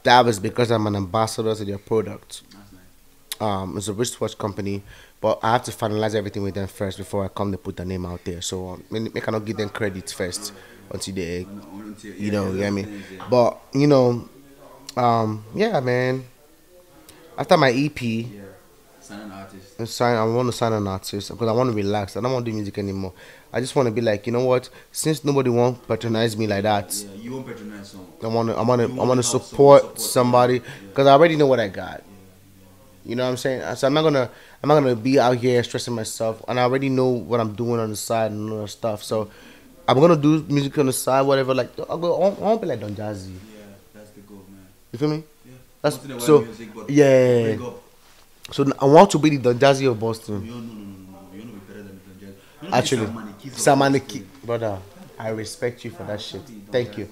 that was because I'm an ambassador to their product. That's nice. It's a wristwatch company, but I have to finalize everything with them first before I come to put the name out there. So I cannot give them credit first until they, you know, you get me. But yeah, man. After my EP, Yeah. Sign an artist. I want to sign an artist because I want to relax. I don't want to do music anymore. I just want to be like, you know what? Since nobody won't patronize me like that, Yeah, you won't patronize someone. I want to support somebody because I already know what I got. You know what I'm saying? So I'm not gonna be out here stressing myself, and I already know what I'm doing on the side and all that stuff. So I'm gonna do music on the side, whatever. Like I won't be like Don Jazzy. Yeah, that's the goal, man. You feel me? Yeah. That's Once in a while so. music, but Yeah. break up. So I want to be the Don Jazzy of Boston. No. You're not be better than Don Jazzy. You're not Actually, be Samaniki, brother, I respect you for that shit. Thank you,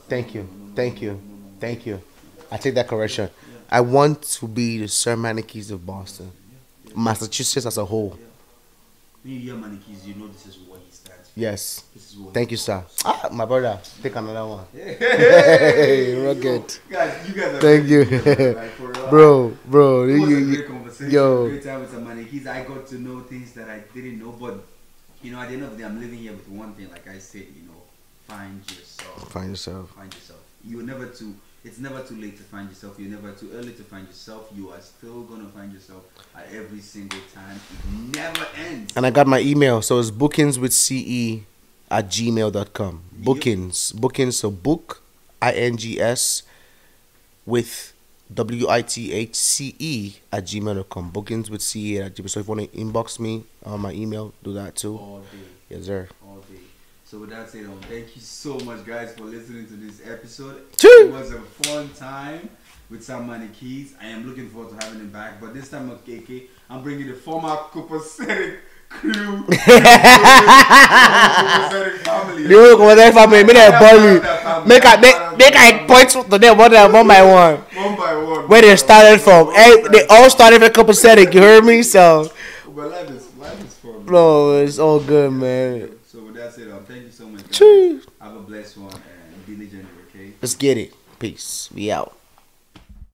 thank you, thank you, thank you. I take that correction. I want to be the Sir Manniekeyz of Boston, Massachusetts as a whole. When you hear Manniekeyz, you know this is what he stands for. Yes. This is what Thank you, sir. Ah, my brother, take another one. Hey, Hey, rocket. Guys, you guys are Thank you, like, for real. bro. It was a You- great conversation. yo. Great time with some Manniekeyz. I got to know things that I didn't know, but at the end of the day, I'm living here with one thing. Like I said, find yourself. Find yourself. Find yourself. It's never too late to find yourself. You're never too early to find yourself. You are still gonna find yourself at every single time. It never ends. And I got my email, so it's bookingswithce@gmail.com. Bookings, so book, INGS, with WITHCE@gmail.com. Bookingswithce@gmail. So if you want to inbox me on my email, do that too. All day. Yes, sir. All day. So with that said, thank you so much, guys, for listening to this episode. Choo! It was a fun time with some Manniekeyz. I am looking forward to having him back, but this time with KK, I'm bringing the former Copacetic crew. Copacetic family. You go there for me. Make I ball you. Make I point to them one by one. One by one. Where they started from. Hey, they all started from Copacetic. You heard me? So, But life is fun. bro, it's all good, man. So with that said, thank you so much, guys. Choo! Have a blessed one and be legendary, okay? Let's get it. Peace. We out.